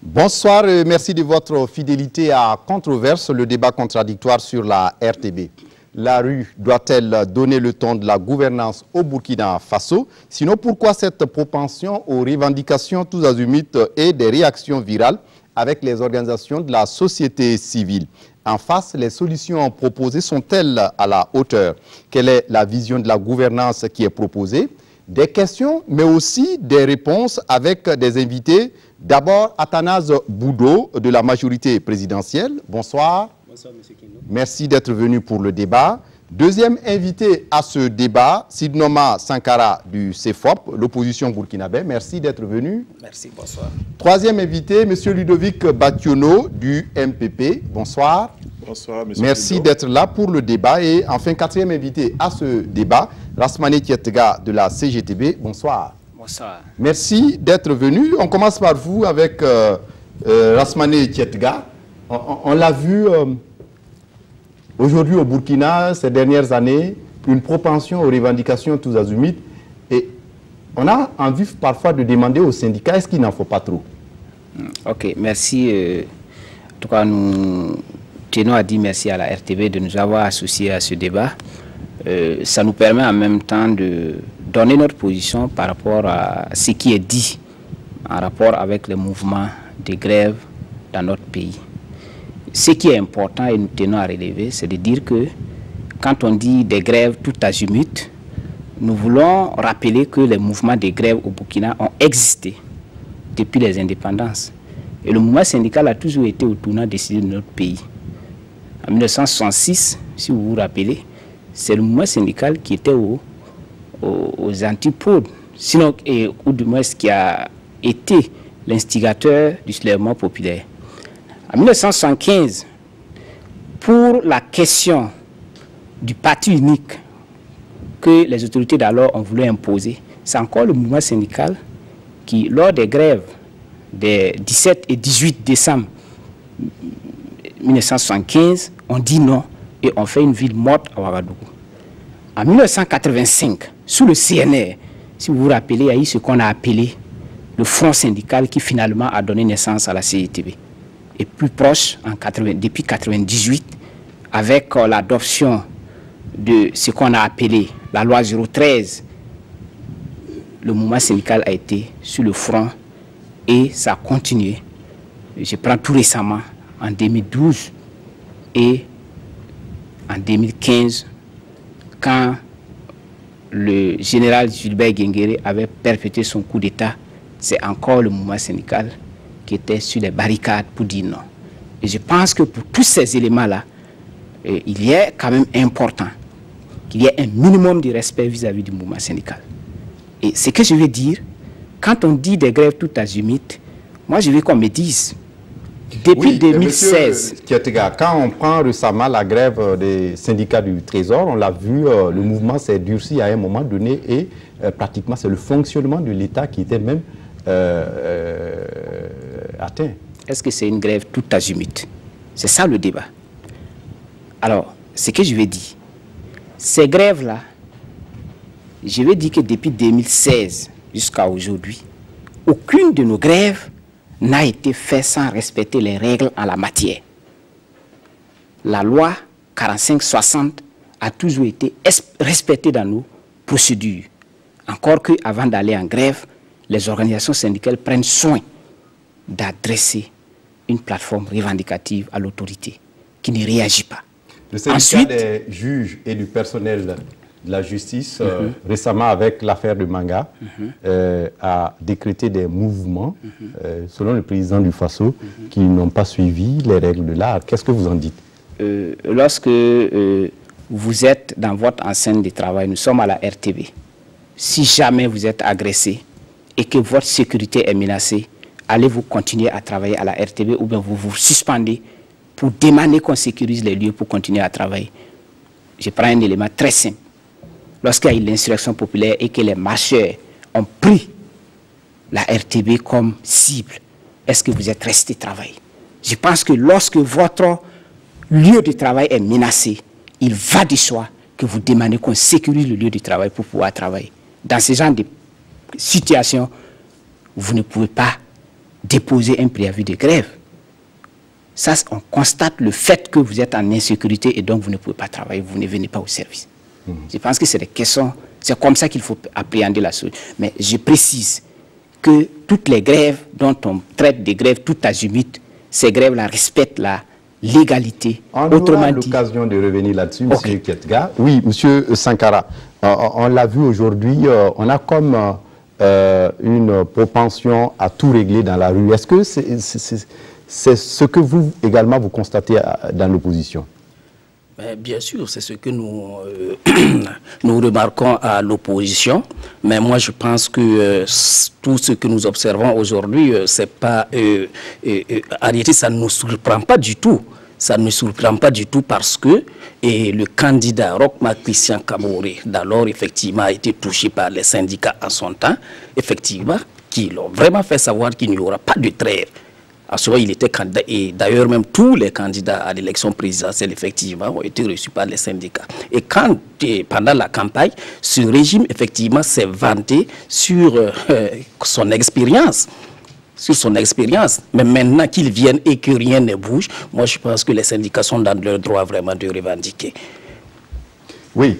Bonsoir et merci de votre fidélité à Controverse, le débat contradictoire sur la RTB. La rue doit-elle donner le ton de la gouvernance au Burkina Faso? Sinon, pourquoi cette propension aux revendications tous azimuts et des réactions virales avec les organisations de la société civile? En face, les solutions proposées sont-elles à la hauteur? Quelle est la vision de la gouvernance qui est proposée? Des questions, mais aussi des réponses avec des invités. D'abord, Athanase Boudot de la majorité présidentielle. Bonsoir. Bonsoir, M. Kino. Merci d'être venu pour le débat. Deuxième invité à ce débat, Sidnoma Sankara du CEFOP, l'opposition burkinabé. Merci d'être venu. Merci, bonsoir. Troisième invité, M. Ludovic Bationo du MPP. Bonsoir. Bonsoir, M. Merci d'être là pour le débat. Et enfin, quatrième invité à ce débat, Rasmane Tietga de la CGTB. Bonsoir. Bonsoir. Merci d'être venu. On commence par vous avec Rasmane Tietga. On l'a vu aujourd'hui au Burkina, ces dernières années, une propension aux revendications tous azimuts. Et on a envie parfois de demander aux syndicats, est-ce qu'il n'en faut pas trop? Ok, merci. En tout cas, nous tenons à dire merci à la RTB de nous avoir associés à ce débat. Ça nous permet en même temps de donner notre position par rapport à ce qui est dit en rapport avec les mouvements de grève dans notre pays. Ce qui est important et nous tenons à relever, c'est de dire que quand on dit des grèves tout azimut, nous voulons rappeler que les mouvements de grève au Burkina ont existé depuis les indépendances. Et le mouvement syndical a toujours été au tournant décidé de notre pays. En 1966, si vous vous rappelez, c'est le mouvement syndical qui était aux antipodes, sinon, ou du moins qui a été l'instigateur du soulèvement populaire. En 1975, pour la question du parti unique que les autorités d'alors ont voulu imposer, c'est encore le mouvement syndical qui, lors des grèves des 17 et 18 décembre 1975, ont dit non et ont fait une ville morte à Ouagadougou. En 1985, sous le CNR, si vous vous rappelez, il y a eu ce qu'on a appelé le front syndical qui finalement a donné naissance à la CGTB. Et plus proche, depuis 1998, avec l'adoption de ce qu'on a appelé la loi 013, le mouvement syndical a été sur le front et ça a continué. Je prends tout récemment, en 2012 et en 2015, quand le général Gilbert Guengéré avait perpétré son coup d'État, c'est encore le mouvement syndical qui était sur les barricades pour dire non. Et je pense que pour tous ces éléments-là, il est quand même important qu'il y ait un minimum de respect vis-à-vis du mouvement syndical. Et ce que je veux dire, quand on dit des grèves tout azimut, moi je veux qu'on me dise, depuis oui, 2016... Tietga, quand on prend récemment la grève des syndicats du Trésor, on l'a vu, le mouvement s'est durci à un moment donné et pratiquement c'est le fonctionnement de l'État qui était même atteint. Est-ce que c'est une grève tout azimut? C'est ça le débat. Alors, ce que je vais dire, ces grèves-là, je vais dire que depuis 2016 jusqu'à aujourd'hui, aucune de nos grèves n'a été faite sans respecter les règles en la matière. La loi 45-60 a toujours été respectée dans nos procédures. Encore qu'avant d'aller en grève, les organisations syndicales prennent soin d'adresser une plateforme revendicative à l'autorité qui ne réagit pas. Le syndicat des juges et du personnel de la justice, récemment avec l'affaire de Manga, a décrété des mouvements, selon le président du Faso, qui n'ont pas suivi les règles de l'art. Qu'est-ce que vous en dites? Lorsque vous êtes dans votre enceinte de travail, nous sommes à la RTB. Si jamais vous êtes agressé et que votre sécurité est menacée, allez-vous continuer à travailler à la RTB ou bien vous vous suspendez pour demander qu'on sécurise les lieux pour continuer à travailler? Je prends un élément très simple. Lorsqu'il y a eu l'insurrection populaire et que les marcheurs ont pris la RTB comme cible, est-ce que vous êtes resté travailler? Je pense que lorsque votre lieu de travail est menacé, il va de soi que vous demandez qu'on sécurise le lieu de travail pour pouvoir travailler. Dans ce genre de situation, vous ne pouvez pas déposer un préavis de grève. Ça, on constate le fait que vous êtes en insécurité et donc vous ne pouvez pas travailler, vous ne venez pas au service. Je pense que c'est des questions, c'est comme ça qu'il faut appréhender la chose. Mais je précise que toutes les grèves dont on traite des grèves tout azimut, ces grèves-là respectent la légalité. On aura l'occasion de revenir là-dessus, M. Kietga. Oui, M. Sankara, on l'a vu aujourd'hui, on a comme une propension à tout régler dans la rue. Est-ce que c'est ce que vous également vous constatez dans l'opposition? Bien sûr, c'est ce que nous, nous remarquons à l'opposition, mais moi je pense que tout ce que nous observons aujourd'hui, c'est pas, en réalité ça ne nous surprend pas du tout. Ça ne nous surprend pas du tout parce que le candidat Roch-Marc Christian Kaboré, d'alors effectivement a été touché par les syndicats en son temps, effectivement, qui l'ont vraiment fait savoir qu'il n'y aura pas de trêve. À ce moment, il était candidat, et d'ailleurs même tous les candidats à l'élection présidentielle, effectivement, ont été reçus par les syndicats. Et quand, pendant la campagne, ce régime, effectivement, s'est vanté sur son expérience. Mais maintenant qu'ils viennent et que rien ne bouge, moi je pense que les syndicats sont dans leur droit vraiment de revendiquer. Oui,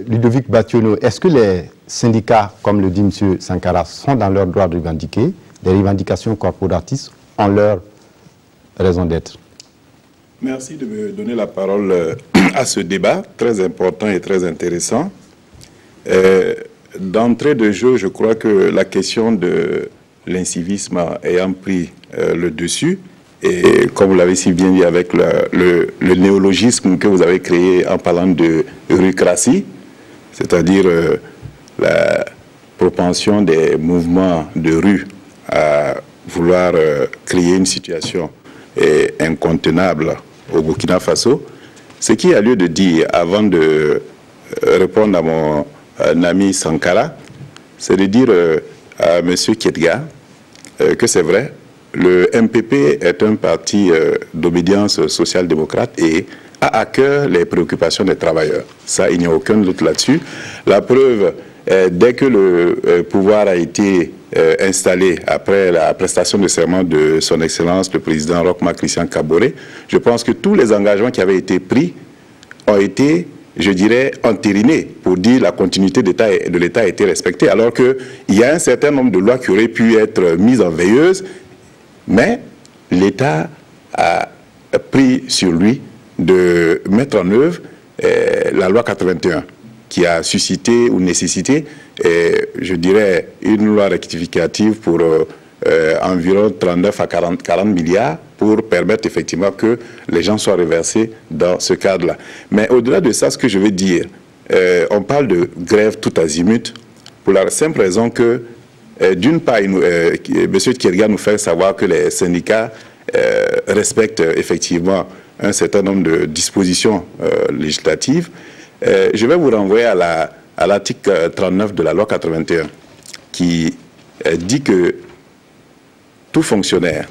Ludovic Bationo, est-ce que les syndicats, comme le dit M. Sankara, sont dans leur droit de revendiquer? Les revendications corporatistes ont leur raison d'être. Merci de me donner la parole à ce débat, très important et très intéressant. D'entrée de jeu, je crois que la question de l'incivisme ayant pris le dessus, et comme vous l'avez si bien dit avec le néologisme que vous avez créé en parlant de rucratie, c'est-à-dire la propension des mouvements de rue à vouloir créer une situation incontenable au Burkina Faso, ce qui a lieu de dire, avant de répondre à mon ami Sankara, c'est de dire à M. Kietga que c'est vrai, le MPP est un parti d'obédience social-démocrate et a à cœur les préoccupations des travailleurs. Ça, il n'y a aucun doute là-dessus. La preuve, dès que le pouvoir a été installé après la prestation de serment de son Excellence, le président Roch-Marc Christian Kaboré, je pense que tous les engagements qui avaient été pris ont été, je dirais, entérinés pour dire la continuité de l'État a été respectée, alors qu'il y a un certain nombre de lois qui auraient pu être mises en veilleuse, mais l'État a pris sur lui de mettre en œuvre la loi 81, qui a suscité ou nécessité, je dirais, une loi rectificative pour environ 39 à 40 milliards pour permettre effectivement que les gens soient reversés dans ce cadre-là. Mais au-delà de ça, ce que je veux dire, on parle de grève tout azimut pour la simple raison que, d'une part, M. Kietga nous fait savoir que les syndicats respectent effectivement un certain nombre de dispositions législatives. Je vais vous renvoyer à l'article 39 de la loi 81 qui dit que tout fonctionnaire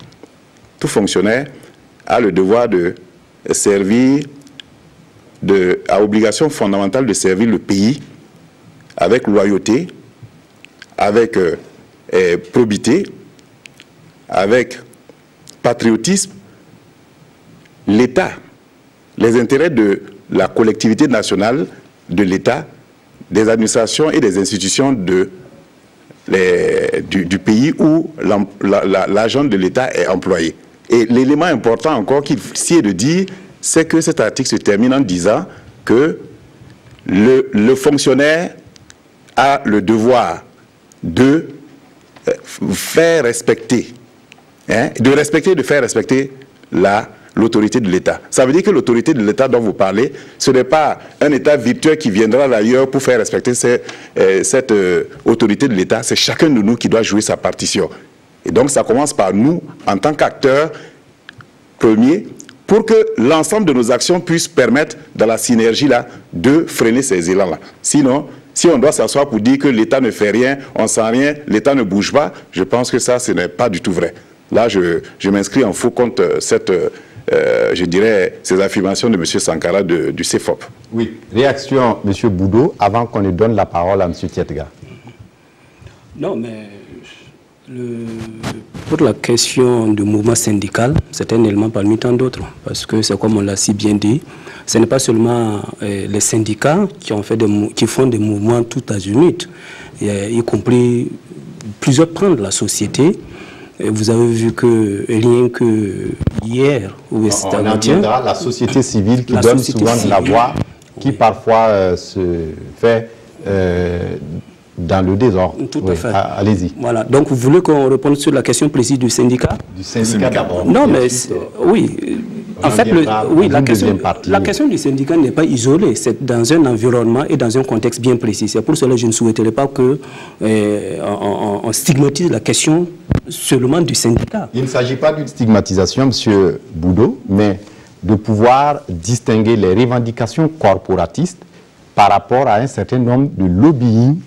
a le devoir de servir, a obligation fondamentale de servir le pays avec loyauté, avec probité, avec patriotisme. L'État, les intérêts de la collectivité nationale, de l'État, des administrations et des institutions du pays où l'agent de l'État est employé. Et l'élément important encore qu'il est de dire, c'est que cet article se termine en disant que le fonctionnaire a le devoir de faire respecter, de faire respecter l'autorité de l'État. Ça veut dire que l'autorité de l'État dont vous parlez, ce n'est pas un État virtuel qui viendra d'ailleurs pour faire respecter cette autorité de l'État. C'est chacun de nous qui doit jouer sa partition. Et donc ça commence par nous, en tant qu'acteurs premiers, pour que l'ensemble de nos actions puissent permettre, dans la synergie-là, de freiner ces élans-là. Sinon, si on doit s'asseoir pour dire que l'État ne fait rien, on ne sent rien, l'État ne bouge pas, je pense que ça, ce n'est pas du tout vrai. Là, je m'inscris en faux contre cette, je dirais, ces affirmations de M. Sankara du CFOP. Oui. Réaction, M. Boudot, avant qu'on ne donne la parole à M. Tietga. Non, mais pour la question du mouvement syndical, c'est un élément parmi tant d'autres. Parce que c'est comme on l'a si bien dit, ce n'est pas seulement les syndicats qui font des mouvements tout azimut, y compris plusieurs pans de la société. Et vous avez vu que rien que hier ou avant-hier, la société civile qui donne souvent de la voix, qui parfois se fait dans le désordre. Tout à fait. Allez-y. Voilà. Donc, vous voulez qu'on réponde sur la question précise du syndicat? Du syndicat d'abord. Non, mais oui. En fait, la question du syndicat n'est pas isolée. C'est dans un environnement et dans un contexte bien précis. C'est pour cela que je ne souhaiterais pas qu'on stigmatise la question seulement du syndicat. Il ne s'agit pas d'une stigmatisation, M. Boudot, mais de pouvoir distinguer les revendications corporatistes par rapport à un certain nombre de lobbying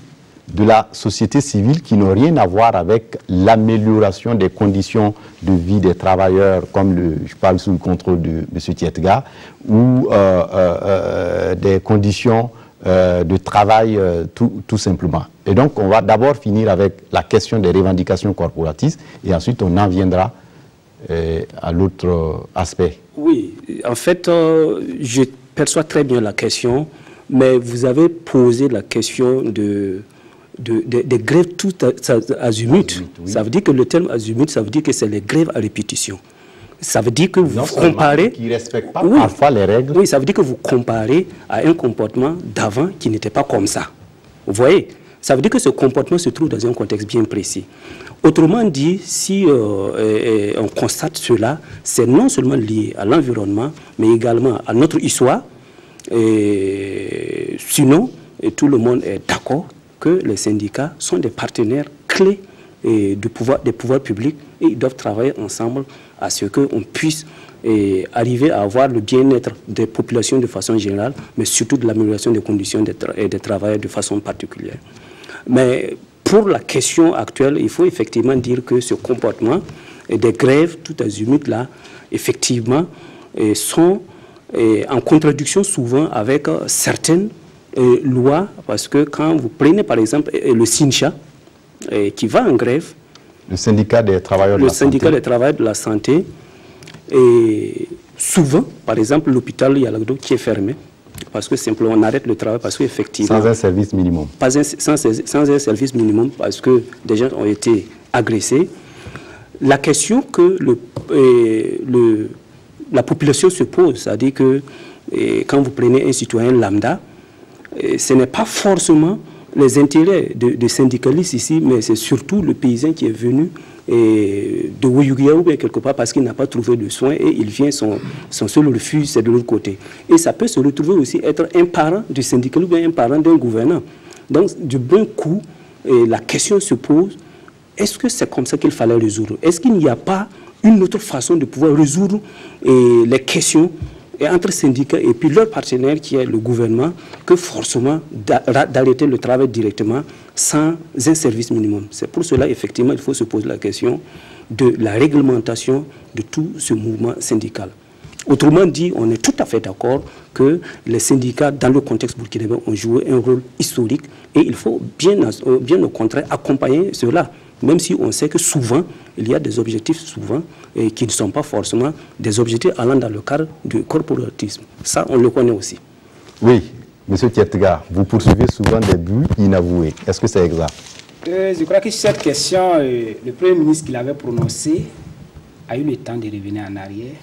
de la société civile qui n'ont rien à voir avec l'amélioration des conditions de vie des travailleurs, comme je parle sous le contrôle de M. Tietga, ou des conditions de travail tout simplement. Et donc, on va d'abord finir avec la question des revendications corporatistes et ensuite on en viendra à l'autre aspect. Oui, en fait, je perçois très bien la question, mais vous avez posé la question des grèves tout azimut. Oui. Ça veut dire que le terme azimut, ça veut dire que c'est les grèves à répétition. Ça veut dire que vous comparez... qui ne respectent pas parfois les règles. Oui, ça veut dire que vous comparez à un comportement d'avant qui n'était pas comme ça. Vous voyez? Ça veut dire que ce comportement se trouve dans un contexte bien précis. Autrement dit, si on constate cela, c'est non seulement lié à l'environnement, mais également à notre histoire. Et sinon, tout le monde est d'accord que les syndicats sont des partenaires clés des pouvoirs publics et ils doivent travailler ensemble à ce qu'on puisse arriver à avoir le bien-être des populations de façon générale, mais surtout de l'amélioration des conditions des travailleurs de façon particulière. Mais pour la question actuelle, il faut effectivement dire que ce comportement des grèves tout azimut là, effectivement, sont en contradiction souvent avec certaines lois, parce que quand vous prenez par exemple le SYNCHA, qui va en grève, le syndicat des travailleurs de la santé. Le syndicat des travailleurs de la santé, et souvent, par exemple, l'hôpital Yalagdo qui est fermé, parce que simplement on arrête le travail, parce qu'effectivement... Sans un service minimum. Sans un service minimum, parce que des gens ont été agressés. La question que la population se pose, c'est-à-dire que quand vous prenez un citoyen lambda, ce n'est pas forcément les intérêts des syndicalistes ici, mais c'est surtout le paysan qui est venu de Ouyouglia ou bien quelque part parce qu'il n'a pas trouvé de soins et il vient, son seul refuge, c'est de l'autre côté. Et ça peut se retrouver aussi être un parent du syndicaliste ou bien un parent d'un gouvernant. Donc, du bon coup, la question se pose, est-ce que c'est comme ça qu'il fallait résoudre? Est-ce qu'il n'y a pas une autre façon de pouvoir résoudre les questions entre syndicats et puis leur partenaire qui est le gouvernement, que forcément d'arrêter le travail directement sans un service minimum. C'est pour cela, effectivement, il faut se poser la question de la réglementation de tout ce mouvement syndical. Autrement dit, on est tout à fait d'accord que les syndicats, dans le contexte burkinabé, ont joué un rôle historique et il faut bien au contraire accompagner cela. Même si on sait que souvent, il y a des objectifs souvent qui ne sont pas forcément des objectifs allant dans le cadre du corporatisme. Ça, on le connaît aussi. Oui, M. Tietga, vous poursuivez souvent des buts inavoués. Est-ce que c'est exact? Je crois que sur cette question, le Premier ministre qui l'avait prononcé a eu le temps de revenir en arrière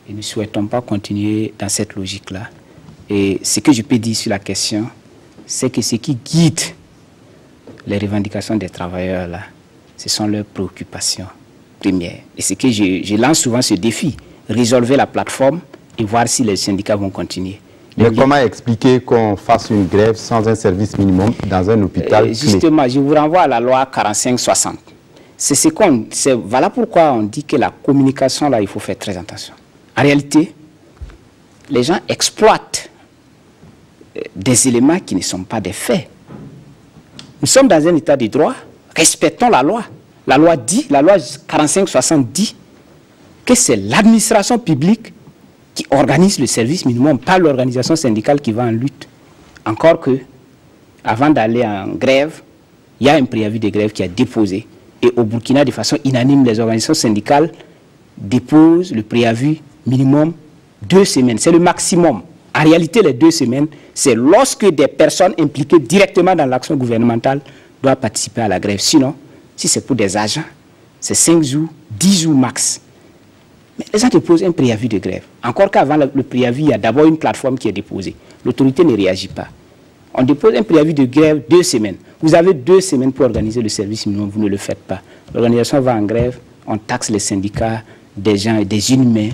et nous ne souhaitons pas continuer dans cette logique-là. Et ce que je peux dire sur la question, c'est que ce qui guide les revendications des travailleurs là, ce sont leurs préoccupations premières. Et c'est que je lance souvent ce défi, résolver la plateforme et voir si les syndicats vont continuer. Mais comment expliquer qu'on fasse une grève sans un service minimum dans un hôpital justement, clé? Je vous renvoie à la loi 45-60. Voilà pourquoi on dit que la communication, là, il faut faire très attention. En réalité, les gens exploitent des éléments qui ne sont pas des faits. Nous sommes dans un état de droit, respectons la loi. La loi 45-60 dit que c'est l'administration publique qui organise le service minimum, pas l'organisation syndicale qui va en lutte. Encore que, avant d'aller en grève, il y a un préavis de grève qui a déposé. Et au Burkina, de façon unanime, les organisations syndicales déposent le préavis minimum 2 semaines. C'est le maximum. En réalité, les 2 semaines, c'est lorsque des personnes impliquées directement dans l'action gouvernementale doivent participer à la grève. Sinon, si c'est pour des agents, c'est 5 jours, 10 jours max. Mais les gens déposent un préavis de grève. Encore qu'avant le préavis, il y a d'abord une plateforme qui est déposée. L'autorité ne réagit pas. On dépose un préavis de grève 2 semaines. Vous avez 2 semaines pour organiser le service minimum, vous ne le faites pas. L'organisation va en grève, on taxe les syndicats, des gens et des inhumains,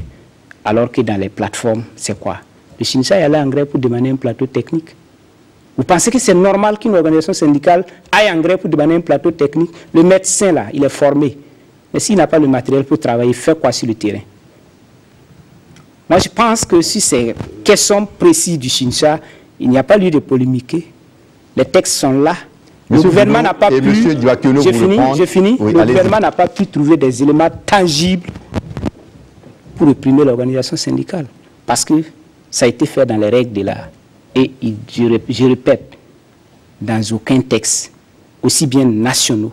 alors que dans les plateformes, c'est quoi? Le Chincha est allé en grève pour demander un plateau technique. Vous pensez que c'est normal qu'une organisation syndicale aille en grève pour demander un plateau technique? Le médecin, là, il est formé. Mais s'il n'a pas le matériel pour travailler, il fait quoi sur le terrain? Moi, je pense que si ces questions précises du Chincha, il n'y a pas lieu de polémiquer. Les textes sont là. Le gouvernement n'a pas pu... J'ai fini. Oui, le gouvernement n'a pas pu trouver des éléments tangibles pour réprimer l'organisation syndicale. Parce que ça a été fait dans les règles de l'art. Et je répète, dans aucun texte, aussi bien nationaux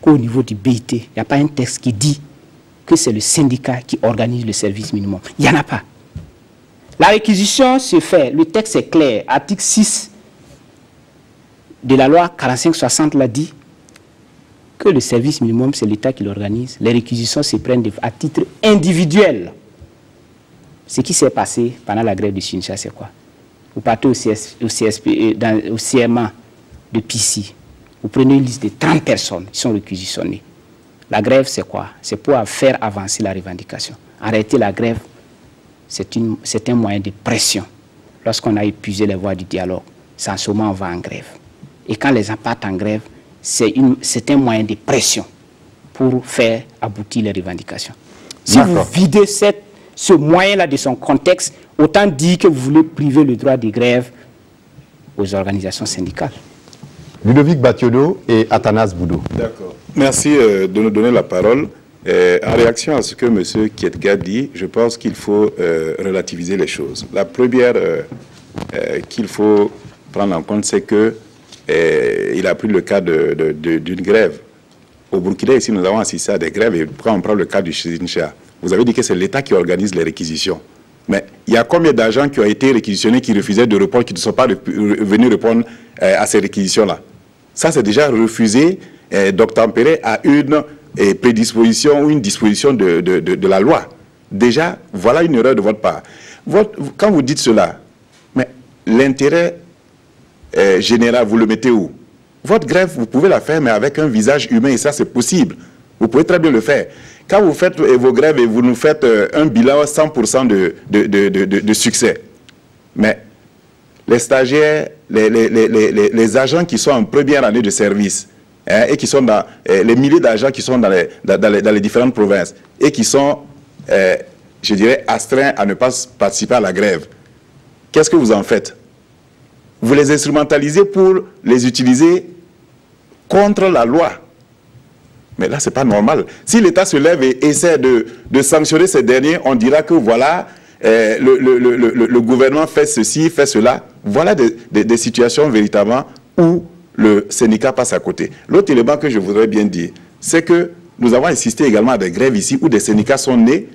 qu'au niveau du BIT, il n'y a pas un texte qui dit que c'est le syndicat qui organise le service minimum. Il n'y en a pas. La réquisition se fait, le texte est clair, article 6 de la loi 45-60 l'a dit, que le service minimum, c'est l'État qui l'organise. Les réquisitions se prennent à titre individuel. Ce qui s'est passé pendant la grève du Chincha, c'est quoi? Vous partez au CMA de Pissi, vous prenez une liste de 30 personnes qui sont réquisitionnées. La grève, c'est quoi? C'est pour faire avancer la revendication. En réalité, la grève, c'est un moyen de pression. Lorsqu'on a épuisé les voies du dialogue, c'est en ce moment on va en grève. Et quand les gens partent en grève, c'est un moyen de pression pour faire aboutir les revendications. Si vous videz ce moyen-là de son contexte, autant dire que vous voulez priver le droit de grève aux organisations syndicales. Ludovic Batiodo et Athanas Boudou. D'accord. Merci de nous donner la parole. En réaction à ce que M. Kietga dit, je pense qu'il faut relativiser les choses. La première qu'il faut prendre en compte, c'est que il a pris le cas d'une grève. Au Burkina, ici, nous avons assisté à des grèves. Et quand on prend le cas du Chincha, vous avez dit que c'est l'État qui organise les réquisitions. Mais il y a combien d'agents qui ont été réquisitionnés, qui refusaient de répondre, qui ne sont pas venus répondre à ces réquisitions-là? Ça, c'est déjà refusé d'obtempérer à une prédisposition ou une disposition de la loi. Déjà, voilà une erreur de votre part. Quand vous dites cela, mais l'intérêt général, vous le mettez où? Votre grève, vous pouvez la faire, mais avec un visage humain, et ça, c'est possible. Vous pouvez très bien le faire. Quand vous faites vos grèves et vous nous faites un bilan 100% de succès, mais les stagiaires, les agents qui sont en première année de service, hein, et qui sont dans les milliers d'agents qui sont dans les différentes provinces, et qui sont, je dirais, astreints à ne pas participer à la grève, qu'est-ce que vous en faites? Vous les instrumentalisez pour les utiliser contre la loi. Mais là, ce n'est pas normal. Si l'État se lève et essaie de sanctionner ces derniers, on dira que voilà, le gouvernement fait ceci, fait cela. Voilà des situations véritablement où le syndicat passe à côté. L'autre élément que je voudrais bien dire, c'est que nous avons assisté également à des grèves ici où des syndicats sont nés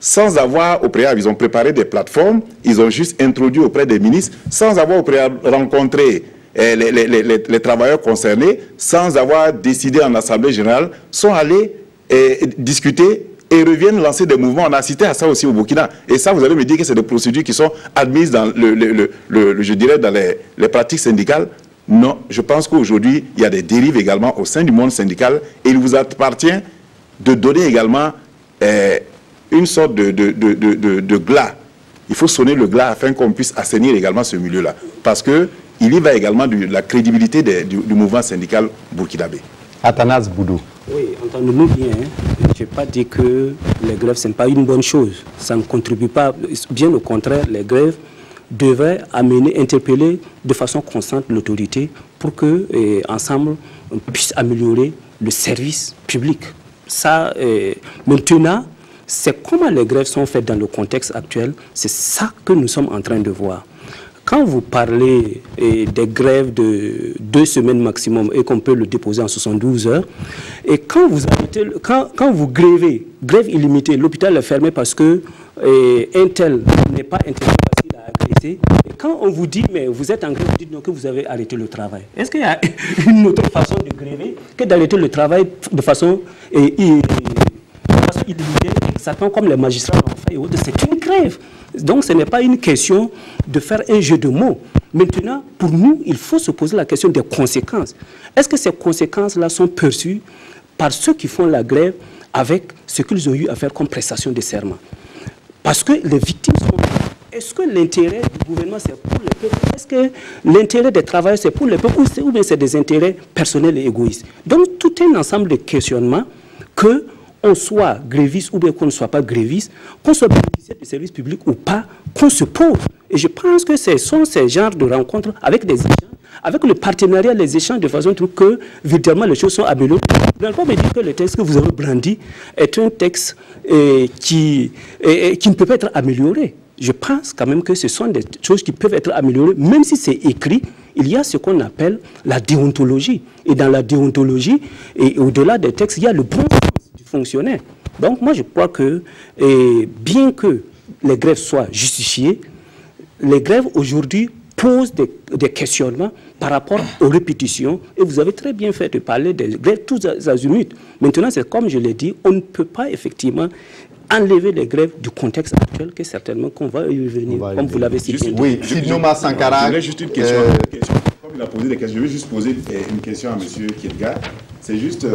sans avoir au préalable, ils ont préparé des plateformes, ils ont juste introduit auprès des ministres, sans avoir au préalable rencontré les travailleurs concernés, sans avoir décidé en Assemblée générale, sont allés discuter et reviennent lancer des mouvements. On a assisté à ça aussi au Burkina. Et ça, vous allez me dire que c'est des procédures qui sont admises dans, je dirais, dans les pratiques syndicales. Non, je pense qu'aujourd'hui, il y a des dérives également au sein du monde syndical et il vous appartient de donner également une sorte de glas. Il faut sonner le glas afin qu'on puisse assainir également ce milieu-là. Parce qu'il y va également de la crédibilité du mouvement syndical burkinabé. Athanas Boudou. Oui, entendons-nous bien. Je n'ai pas dit que les grèves, ce n'est pas une bonne chose. Ça ne contribue pas. Bien au contraire, les grèves devraient interpeller de façon constante l'autorité pour que, ensemble, on puisse améliorer le service public. Ça, maintenant, c'est comment les grèves sont faites dans le contexte actuel, c'est ça que nous sommes en train de voir. Quand vous parlez des grèves de 2 semaines maximum et qu'on peut le déposer en 72 heures, et quand vous arrêtez, quand vous grèvez, grève illimitée, l'hôpital est fermé parce que un tel n'est pas intéressé parce qu'il a agressé, et quand on vous dit, mais vous êtes en grève, vous dites donc que vous avez arrêté le travail. Est-ce qu'il y a une autre façon de gréver que d'arrêter le travail de façon illimitée, exactement comme les magistrats l'ont fait et autres? C'est une grève. Donc ce n'est pas une question de faire un jeu de mots. Maintenant, pour nous, il faut se poser la question des conséquences. Est-ce que ces conséquences-là sont perçues par ceux qui font la grève avec ce qu'ils ont eu à faire comme prestation de serment? Parce que les victimes sont... Est-ce que l'intérêt du gouvernement, c'est pour le peuple? Est-ce que l'intérêt des travailleurs, c'est pour le peuple ou bien c'est des intérêts personnels et égoïstes? Donc, tout un ensemble de questionnements que on soit gréviste ou bien qu'on ne soit pas gréviste, qu'on soit bénéficiaire du service public ou pas, qu'on se pose. Et je pense que ce sont ces genres de rencontres avec des échanges, avec le partenariat, les échanges de façon que, virtuellement, les choses sont améliorées. Vous n'allez pas me dire que le texte que vous avez brandi est un texte qui ne peut pas être amélioré. Je pense quand même que ce sont des choses qui peuvent être améliorées, même si c'est écrit. Il y a ce qu'on appelle la déontologie. Et dans la déontologie, et au-delà des textes, il y a le bon sens du fonctionnaire. Donc moi je crois que, bien que les grèves soient justifiées, les grèves aujourd'hui posent des questionnements par rapport aux répétitions. Et vous avez très bien fait de parler des grèves tous azimuts. Maintenant, c'est comme je l'ai dit, on ne peut pas effectivement enlever les grèves du contexte actuel, que certainement qu'on va y revenir, comme vous l'avez cité. Oui, Sidnoma Sankara. Je juste une question. Comme il a posé des questions, je vais juste poser une question à M. Kiedga. C'est juste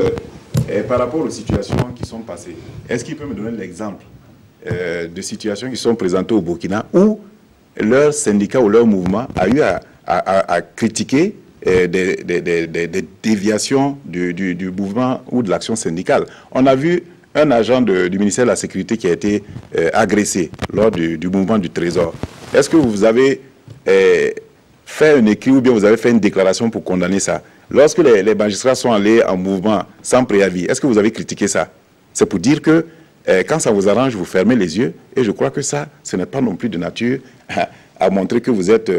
par rapport aux situations qui sont passées. Est-ce qu'il peut me donner l'exemple de situations qui sont présentées au Burkina où leur syndicat ou leur mouvement a eu à critiquer des déviations du mouvement ou de l'action syndicale? On a vu un agent du ministère de la Sécurité qui a été agressé lors du mouvement du Trésor. Est-ce que vous avez fait un écrit ou bien vous avez fait une déclaration pour condamner ça? Lorsque les magistrats sont allés en mouvement sans préavis, est-ce que vous avez critiqué ça? C'est pour dire que quand ça vous arrange, vous fermez les yeux. Et je crois que ça, ce n'est pas non plus de nature à montrer que vous êtes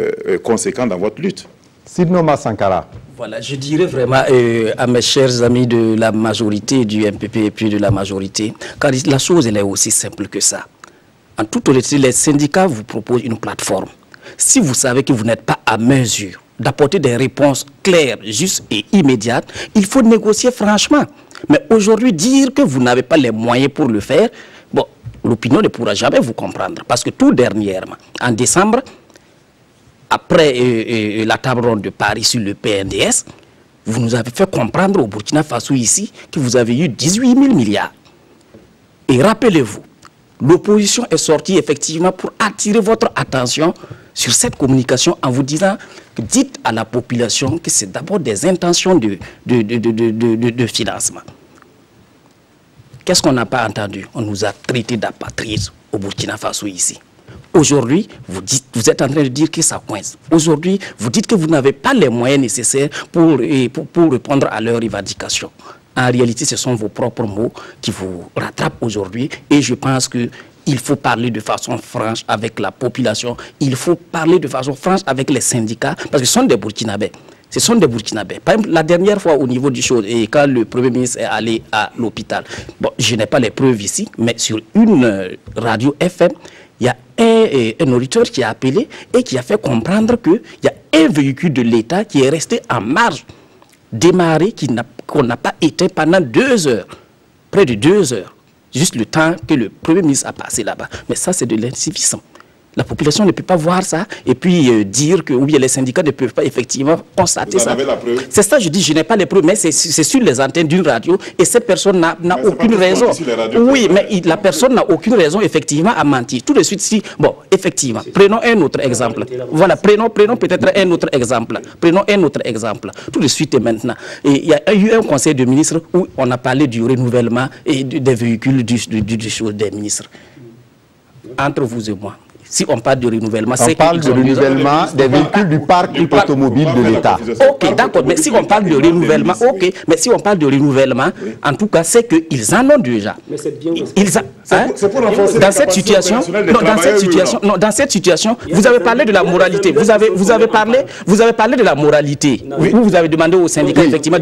conséquent dans votre lutte. Sidnoma Sankara. Voilà, je dirais vraiment à mes chers amis de la majorité, du MPP et puis de la majorité, car la chose elle est aussi simple que ça. En toute honnêteté, les syndicats vous proposent une plateforme. Si vous savez que vous n'êtes pas à mesure d'apporter des réponses claires, justes et immédiates, il faut négocier franchement. Mais aujourd'hui, dire que vous n'avez pas les moyens pour le faire, bon, l'opinion ne pourra jamais vous comprendre. Parce que tout dernièrement, en décembre, après la table ronde de Paris sur le PNDS, vous nous avez fait comprendre au Burkina Faso ici que vous avez eu 18 000 milliards. Et rappelez-vous, l'opposition est sortie effectivement pour attirer votre attention sur cette communication en vous disant, dites à la population que c'est d'abord des intentions de financement. Qu'est-ce qu'on n'a pas entendu? On nous a traités d'apatrides au Burkina Faso ici. Aujourd'hui, vous êtes en train de dire que ça coince. Aujourd'hui, vous dites que vous n'avez pas les moyens nécessaires pour répondre à leurs revendications. En réalité, ce sont vos propres mots qui vous rattrapent aujourd'hui. Et je pense qu'il faut parler de façon franche avec la population. Il faut parler de façon franche avec les syndicats, parce que ce sont des Burkinabés. Ce sont des Burkinabés. Par exemple, la dernière fois au niveau du chose, et quand le Premier ministre est allé à l'hôpital, bon, je n'ai pas les preuves ici, mais sur une radio FM, il y a un auditeur qui a appelé et qui a fait comprendre qu'il y a un véhicule de l'État qui est resté en marge, démarré, qu'on n'a pas éteint pendant 2 heures, près de 2 heures, juste le temps que le Premier ministre a passé là-bas. Mais ça, c'est de l'insuffisant. La population ne peut pas voir ça et puis dire que ou bien les syndicats ne peuvent pas effectivement constater ça. C'est ça, je dis, je n'ai pas les preuves, mais c'est sur les antennes d'une radio et cette personne n'a aucune raison. Oui, mais la personne n'a aucune raison effectivement à mentir. Tout de suite, si, bon, effectivement, prenons un autre exemple. Voilà, prenons peut-être un autre exemple. Prenons un autre exemple. Tout de suite et maintenant. Et il y a eu un conseil de ministres où on a parlé du renouvellement et des véhicules des ministres. Entre vous et moi, Si on parle de renouvellement, on parle de renouvellement des véhicules du parc automobile de l'État. Ok, d'accord, mais si on parle de renouvellement, ok, mais si on parle de renouvellement, en tout cas, c'est qu'ils en ont déjà. Mais c'est bien. C'est pour renforcer dans cette situation, dans cette situation, vous avez parlé de la moralité. Vous avez parlé de la moralité. Vous avez demandé au syndicat effectivement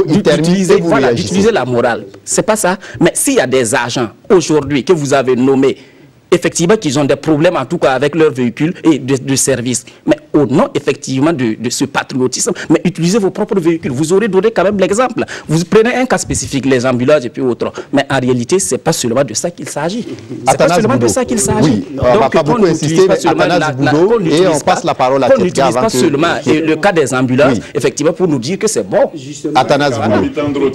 d'utiliser la morale. C'est pas ça. Mais s'il y a des agents aujourd'hui que vous avez nommés, effectivement, qu'ils ont des problèmes, en tout cas, avec leurs véhicules et de service. Mais au nom, effectivement, de ce patriotisme, mais utilisez vos propres véhicules. Vous aurez donné quand même l'exemple. Vous prenez un cas spécifique, les ambulances et puis autres. Mais en réalité, ce n'est pas seulement de ça qu'il s'agit. C'est pas seulement de ça qu'il s'agit. Oui, on ne va pas beaucoup insister, mais Athanas Boudot, et on passe la parole à Tedgar. On n'utilise pas seulement le cas des ambulances, effectivement, pour nous dire que c'est bon. Athanas Boudot.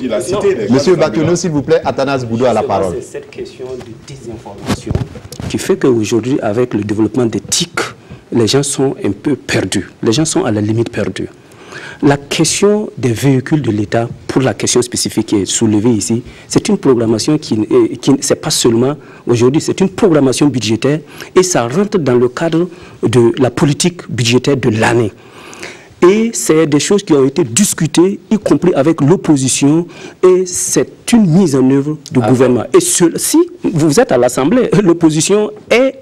Monsieur Bakiono, s'il vous plaît, Athanas Boudot a la parole. C'est cette question de désinformation qui fait qu'aujourd'hui, avec le développement des TIC, les gens sont un peu perdus. Les gens sont à la limite perdus. La question des véhicules de l'État, pour la question spécifique qui est soulevée ici, c'est une programmation qui c'est pas seulement aujourd'hui, c'est une programmation budgétaire et ça rentre dans le cadre de la politique budgétaire de l'année. Et c'est des choses qui ont été discutées, y compris avec l'opposition, et c'est une mise en œuvre du gouvernement. Et si vous êtes à l'Assemblée, l'opposition est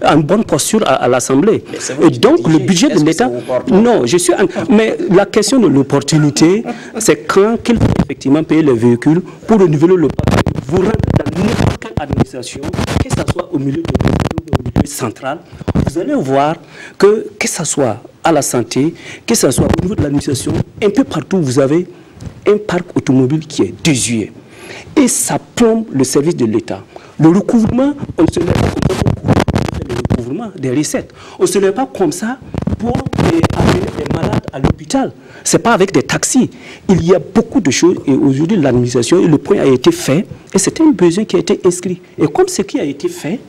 en bonne posture à l'Assemblée. Et donc le budget de l'État... Non, je suis... Mais la question de l'opportunité, c'est quand qu'il faut effectivement payer les véhicules pour renouveler le parc. Vous rentrez dans n'importe quelle administration, que ce soit au milieu de au milieu central, vous allez voir que ce soit à la santé, que ce soit au niveau de l'administration, un peu partout, vous avez un parc automobile qui est désuet. Et ça plombe le service de l'État. Le recouvrement, on ne se met pas comme le recouvrement des recettes. On ne se met pas comme ça pour amener des malades à l'hôpital. Ce n'est pas avec des taxis. Il y a beaucoup de choses et aujourd'hui l'administration, le point a été fait et c'était un besoin qui a été inscrit. Et comme ce qui a été fait,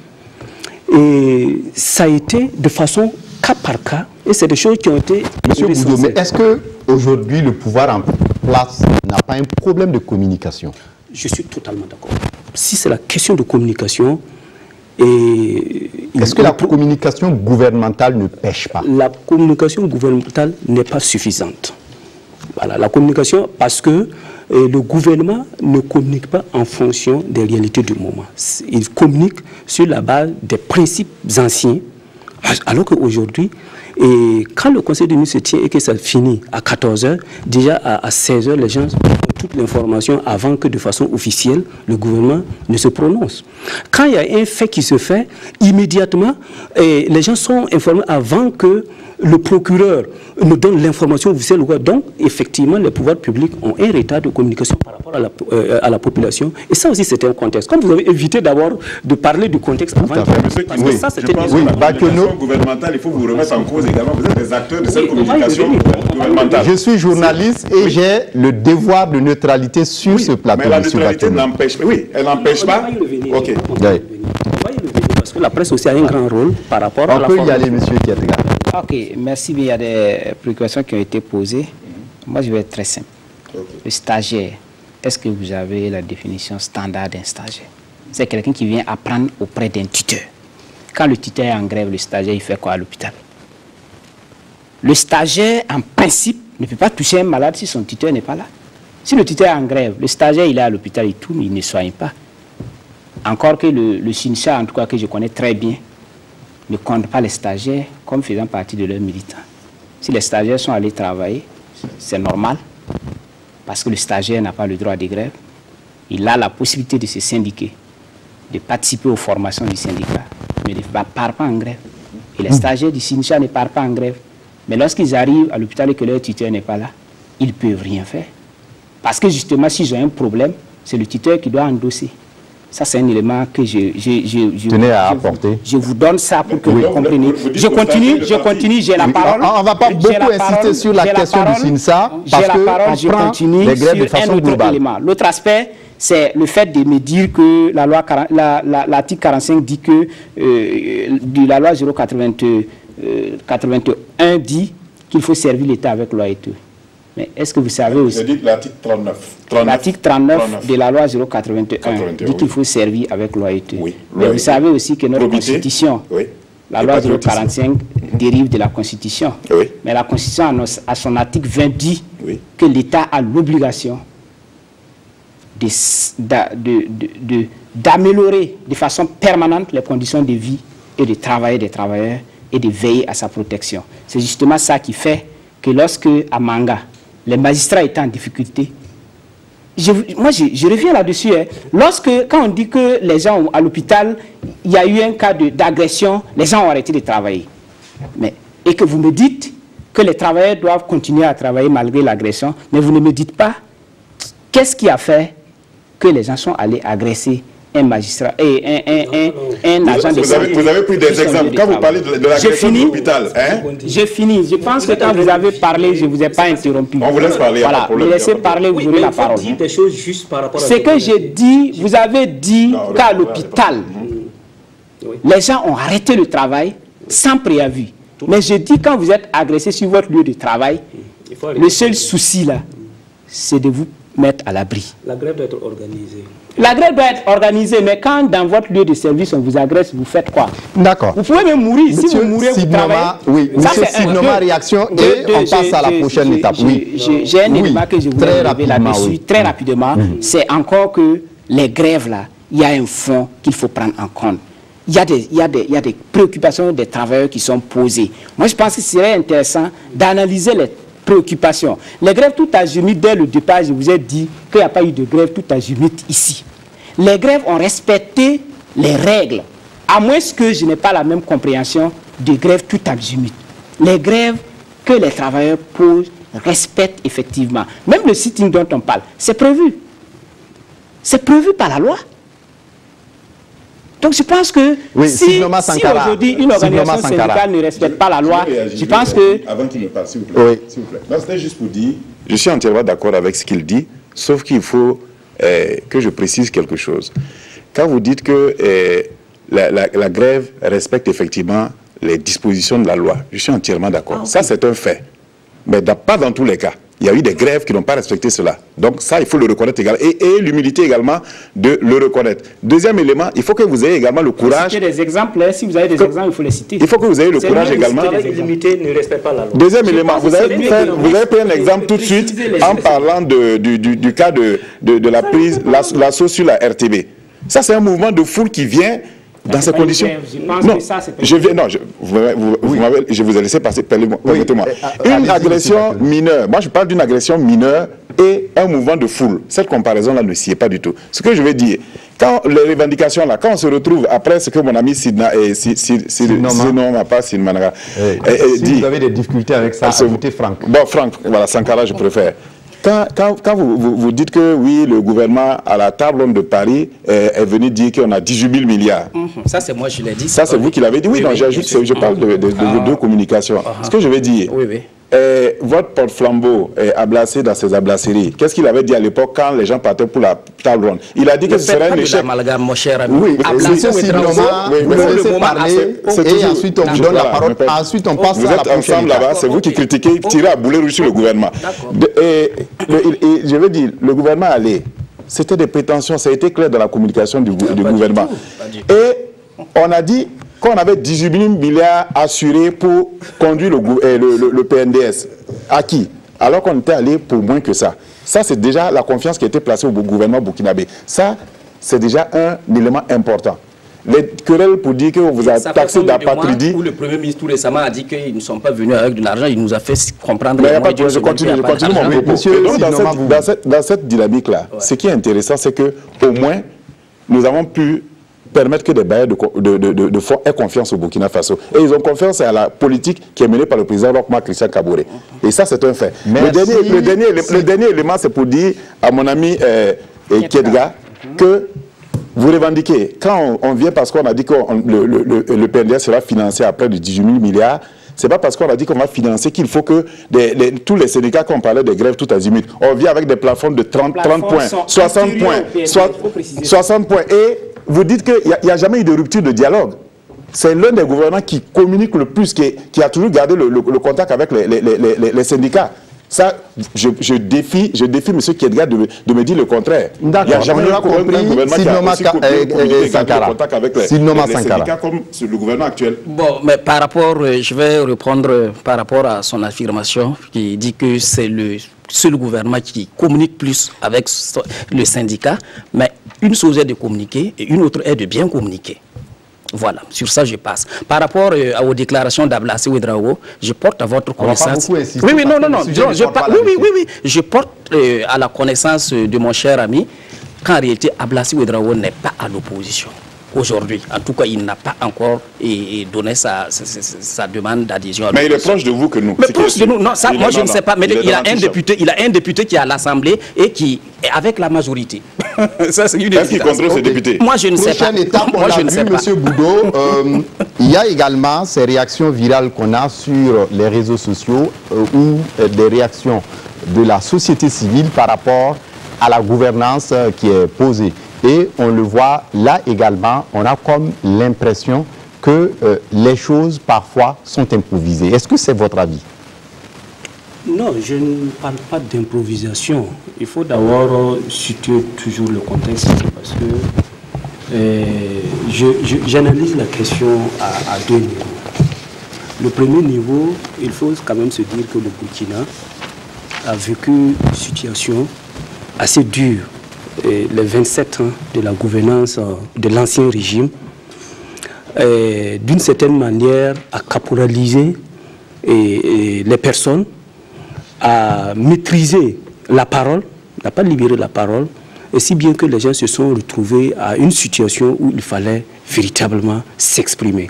et ça a été de façon cas par cas et c'est des choses qui ont été... Monsieur Boudot, mais est-ce qu'aujourd'hui le pouvoir en place n'a pas un problème de communication? Je suis totalement d'accord. Si c'est la question de communication... Est-ce que la communication gouvernementale ne pêche pas? La communication gouvernementale n'est pas suffisante. Voilà, la communication, parce que le gouvernement ne communique pas en fonction des réalités du moment. Il communique sur la base des principes anciens, alors qu'aujourd'hui, quand le conseil de ministres se tient et que ça finit à 14 h, déjà à 16 h, les gens ont toute l'information avant que de façon officielle, le gouvernement ne se prononce. Quand il y a un fait qui se fait, immédiatement, les gens sont informés avant que le procureur nous donne l'information officielle. Donc, effectivement, les pouvoirs publics ont un retard de communication par rapport à la population. Et ça aussi, c'était un contexte. Comme vous avez évité d'abord de parler du contexte avant, parce que ça, c'était la communication gouvernementale, il faut vous remettre en cause également. Vous êtes des acteurs de cette communication gouvernementale. Je suis journaliste et j'ai le devoir de neutralité sur ce plateau. Mais la neutralité n'empêche pas. Oui, elle n'empêche pas. Ok. On va y revenir parce que la presse aussi a un grand rôle par rapport à la formation. On peut y aller, monsieur Tedgar. Ok, merci, mais il y a des préoccupations qui ont été posées. Moi, je vais être très simple. Le stagiaire, est-ce que vous avez la définition standard d'un stagiaire? C'est quelqu'un qui vient apprendre auprès d'un tuteur. Quand le tuteur est en grève, le stagiaire, il fait quoi à l'hôpital? Le stagiaire, en principe, ne peut pas toucher un malade si son tuteur n'est pas là. Si le tuteur est en grève, le stagiaire, il est à l'hôpital, il tourne, il ne soigne pas. Encore que le SINSA, en tout cas, que je connais très bien, ne compte pas les stagiaires comme faisant partie de leurs militants. Si les stagiaires sont allés travailler, c'est normal, parce que le stagiaire n'a pas le droit de grève. Il a la possibilité de se syndiquer, de participer aux formations du syndicat, mais il ne part pas en grève. Et les stagiaires du SINSA ne partent pas en grève. Mais lorsqu'ils arrivent à l'hôpital et que leur tuteur n'est pas là, ils ne peuvent rien faire. Parce que justement, s'ils ont un problème, c'est le tuteur qui doit endosser. Ça, c'est un élément que je vous donne ça pour que vous compreniez. Je continue, j'ai la parole. On ne va pas beaucoup insister sur la question du SINSA, parce qu'on prend les grèves de façon globale. L'autre aspect, c'est le fait de me dire que l'article 45 dit que la loi 081 dit qu'il faut servir l'État avec loyauté. Mais est-ce que vous savez aussi... Je dis l'article 39. L'article 39 de la loi 081 dit qu'il faut servir avec loyauté. Oui. Mais vous savez aussi que notre Constitution, La loi 045 dérive de la Constitution. Oui. Mais la Constitution, à son article 20, dit Oui. que l'État a l'obligation d'améliorer de façon permanente les conditions de vie et de travail des travailleurs et de veiller à sa protection. C'est justement ça qui fait que lorsque, à Manga, les magistrats étaient en difficulté, je reviens là-dessus, hein. Quand on dit que les gens à l'hôpital, il y a eu un cas d'agression, les gens ont arrêté de travailler. Et que vous me dites que les travailleurs doivent continuer à travailler malgré l'agression, mais vous ne me dites pas qu'est-ce qui a fait que les gens sont allés agresser un magistrat et un agent de santé. Vous avez pris des exemples. Quand vous parlez de l'agression de l'hôpital, hein? J'ai fini. Je pense que quand vous avez parlé, je ne vous ai pas interrompu. On vous laisse parler. Voilà, me laissez parler, vous aurez la parole. Ce que j'ai dit, vous avez dit qu'à l'hôpital, les gens ont arrêté le travail sans préavis. Mais je dis quand vous êtes agressé sur votre lieu de travail, le seul souci là, c'est de vous mettre à l'abri. La grève doit être organisée. La grève doit être organisée, mais quand dans votre lieu de service on vous agresse, vous faites quoi? D'accord. Vous pouvez même mourir. Monsieur si vous mourrez, vous travaillez. Oui, monsieur Sidnoma, réaction et on passe à la prochaine étape. J'ai un élément que je voulais relever là-dessus, très rapidement. C'est encore que les grèves là, il y a un fond qu'il faut prendre en compte. Il y a des préoccupations des travailleurs qui sont posées. Moi, je pense que ce serait intéressant d'analyser les préoccupations. Les grèves tout azimut, dès le départ, je vous ai dit qu'il n'y a pas eu de grève tout azimut ici. Les grèves ont respecté les règles, à moins que je n'ai pas la même compréhension de grève tout azimut. Les grèves que les travailleurs posent respectent effectivement. Même le sitting dont on parle, c'est prévu. C'est prévu par la loi. Donc je pense que si aujourd'hui une organisation syndicale ne respecte pas la loi, je pense que... Avant qu'il me parle, s'il vous plaît. S'il vous plaît. C'était juste pour dire, je suis entièrement d'accord avec ce qu'il dit, sauf qu'il faut que je précise quelque chose. Quand vous dites que la grève respecte effectivement les dispositions de la loi, je suis entièrement d'accord. Ça, c'est un fait. Mais pas dans tous les cas. Il y a eu des grèves qui n'ont pas respecté cela. Donc ça, il faut le reconnaître également. Et l'humilité également de le reconnaître. Deuxième élément, il faut que vous ayez également le courage... Citer des exemples, si vous avez des exemples, il faut les citer. Il faut que vous ayez le courage également... L'humilité ne respecte pas la loi. Deuxième élément, vous avez pris un exemple tout de suite en parlant du cas de la prise, l'assaut sur la RTB. Ça, c'est un mouvement de foule qui vient... Dans ces conditions, non, je vous ai laissé passer, permettez-moi. Une agression mineure, moi je parle d'une agression mineure et un mouvement de foule. Cette comparaison-là ne s'y est pas du tout. Ce que je veux dire, quand les revendications là, quand on se retrouve après ce que mon ami Sidnoma dit... Vous avez des difficultés avec ça, ajoutez Franck. Bon, Franck, voilà, Sankara, je préfère. Quand vous dites que oui, le gouvernement à la table de Paris est venu dire qu'on a 18 000 milliards. Ça, c'est moi, je l'ai dit. Ça, c'est vous qui l'avez dit. Oui, non, j'ajoute, je parle de vos deux communications. Ce que je veux dire, votre porte-flambeau est ablacé dans ses ablaceries. Qu'est-ce qu'il avait dit à l'époque quand les gens partaient pour la table ronde? Il a dit que ce serait un échec. Mon cher ami. Oui, vous laissez parler et ensuite on vous donne la parole. Ensuite on passe à la prochaine. Vous êtes ensemble là-bas, c'est vous qui critiquez, tirez à boulet rouge sur le gouvernement. Et je veux dire, le gouvernement allait. C'était des prétentions, ça a été clair dans la communication du gouvernement. Et on a dit qu'on avait 18 000 milliards assurés pour conduire le PNDS. À qui? Alors qu'on était allé pour moins que ça. Ça, c'est déjà la confiance qui a été placée au gouvernement burkinabé. Ça, c'est déjà un élément important. Les querelles pour dire qu'on vous a taxé d'apatridie. Où le Premier ministre tout récemment a dit qu'ils ne sont pas venus avec de l'argent, il nous a fait comprendre... Mais je continue mon propos. Dans cette dynamique-là, ce qui est intéressant, c'est qu'au moins, nous avons pu permettre que des bailleurs de fonds aient confiance au Burkina Faso. Et ils ont confiance à la politique qui est menée par le président Rochma Christian Kaboré. Et ça, c'est un fait. Le dernier élément, c'est pour dire à mon ami Kiedga que vous revendiquez. Quand on vient parce qu'on a dit que le PNDS sera financé à près de 18 000 milliards, ce n'est pas parce qu'on a dit qu'on va financer qu'il faut que tous les syndicats, quand on parlait des grèves tout azimut, on vient avec des plafonds de 30 points, 60 points, 60 points. Et vous dites qu'il n'y a jamais eu de rupture de dialogue. C'est l'un des gouvernements qui communique le plus, qui a toujours gardé le contact avec les syndicats. Ça, je défie M. Kiedga de me dire le contraire. D'accord, on aura compris Sinoma Sankara. Avec les syndicats comme le gouvernement actuel. Bon, mais par rapport, je vais répondre par rapport à son affirmation qui dit que c'est le seul gouvernement qui communique plus avec le syndicat. Mais une chose est de communiquer et une autre est de bien communiquer. Voilà, sur ça je passe. Par rapport aux déclarations d'Ablassé Ouedraogo, je porte à votre connaissance. Oui, je porte à la connaissance de mon cher ami qu'en réalité Ablassé Ouedraogo n'est pas à l'opposition. Aujourd'hui, en tout cas, il n'a pas encore donné sa demande d'adhésion. Mais il est proche de vous que nous. Mais proche de nous, non, ça, moi je ne sais pas. Mais il a un député qui est à l'Assemblée et qui est avec la majorité. Est-ce qu'il contrôle ce député? Moi je ne sais pas. Moi je ne sais pas. Monsieur Boudot, il y a également ces réactions virales qu'on a sur les réseaux sociaux ou des réactions de la société civile par rapport à la gouvernance qui est posée. Et on le voit là également, on a comme l'impression que les choses parfois sont improvisées. Est-ce que c'est votre avis? Non, je ne parle pas d'improvisation. Il faut d'abord situer toujours le contexte parce que j'analyse la question à deux niveaux. Le premier niveau, il faut quand même se dire que le Burkina a vécu une situation assez dure. Les 27 ans de la gouvernance de l'ancien régime, d'une certaine manière, a caporalisé les personnes, a maîtrisé la parole, n'a pas libéré la parole, et si bien que les gens se sont retrouvés à une situation où il fallait véritablement s'exprimer.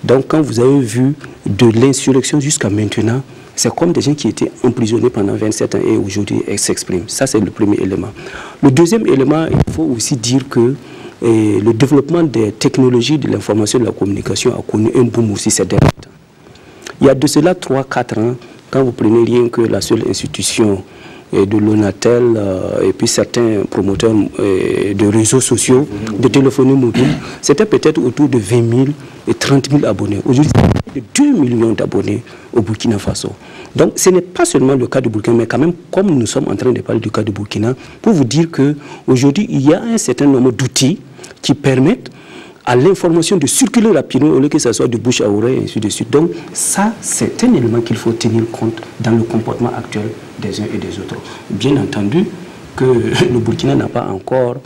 Donc quand vous avez vu de l'insurrection jusqu'à maintenant, c'est comme des gens qui étaient emprisonnés pendant 27 ans et aujourd'hui s'expriment. Ça, c'est le premier élément. Le deuxième élément, il faut aussi dire que le développement des technologies de l'information et de la communication a connu un boom aussi ces derniers temps. Il y a de cela 3-4 ans, quand vous prenez rien que la seule institution de l'ONATEL et puis certains promoteurs de réseaux sociaux, de téléphonie mobile, c'était peut-être autour de 20 000 et 30 000 abonnés. Aujourd'hui, c'est 2 millions d'abonnés au Burkina Faso. Donc, ce n'est pas seulement le cas du Burkina, mais quand même, comme nous sommes en train de parler du cas du Burkina, pour vous dire qu'aujourd'hui, il y a un certain nombre d'outils qui permettent à l'information de circuler rapidement au lieu que ça soit de bouche à oreille et ainsi de suite. Donc, ça, c'est un élément qu'il faut tenir compte dans le comportement actuel des uns et des autres. Bien entendu que le Burkina n'a pas encore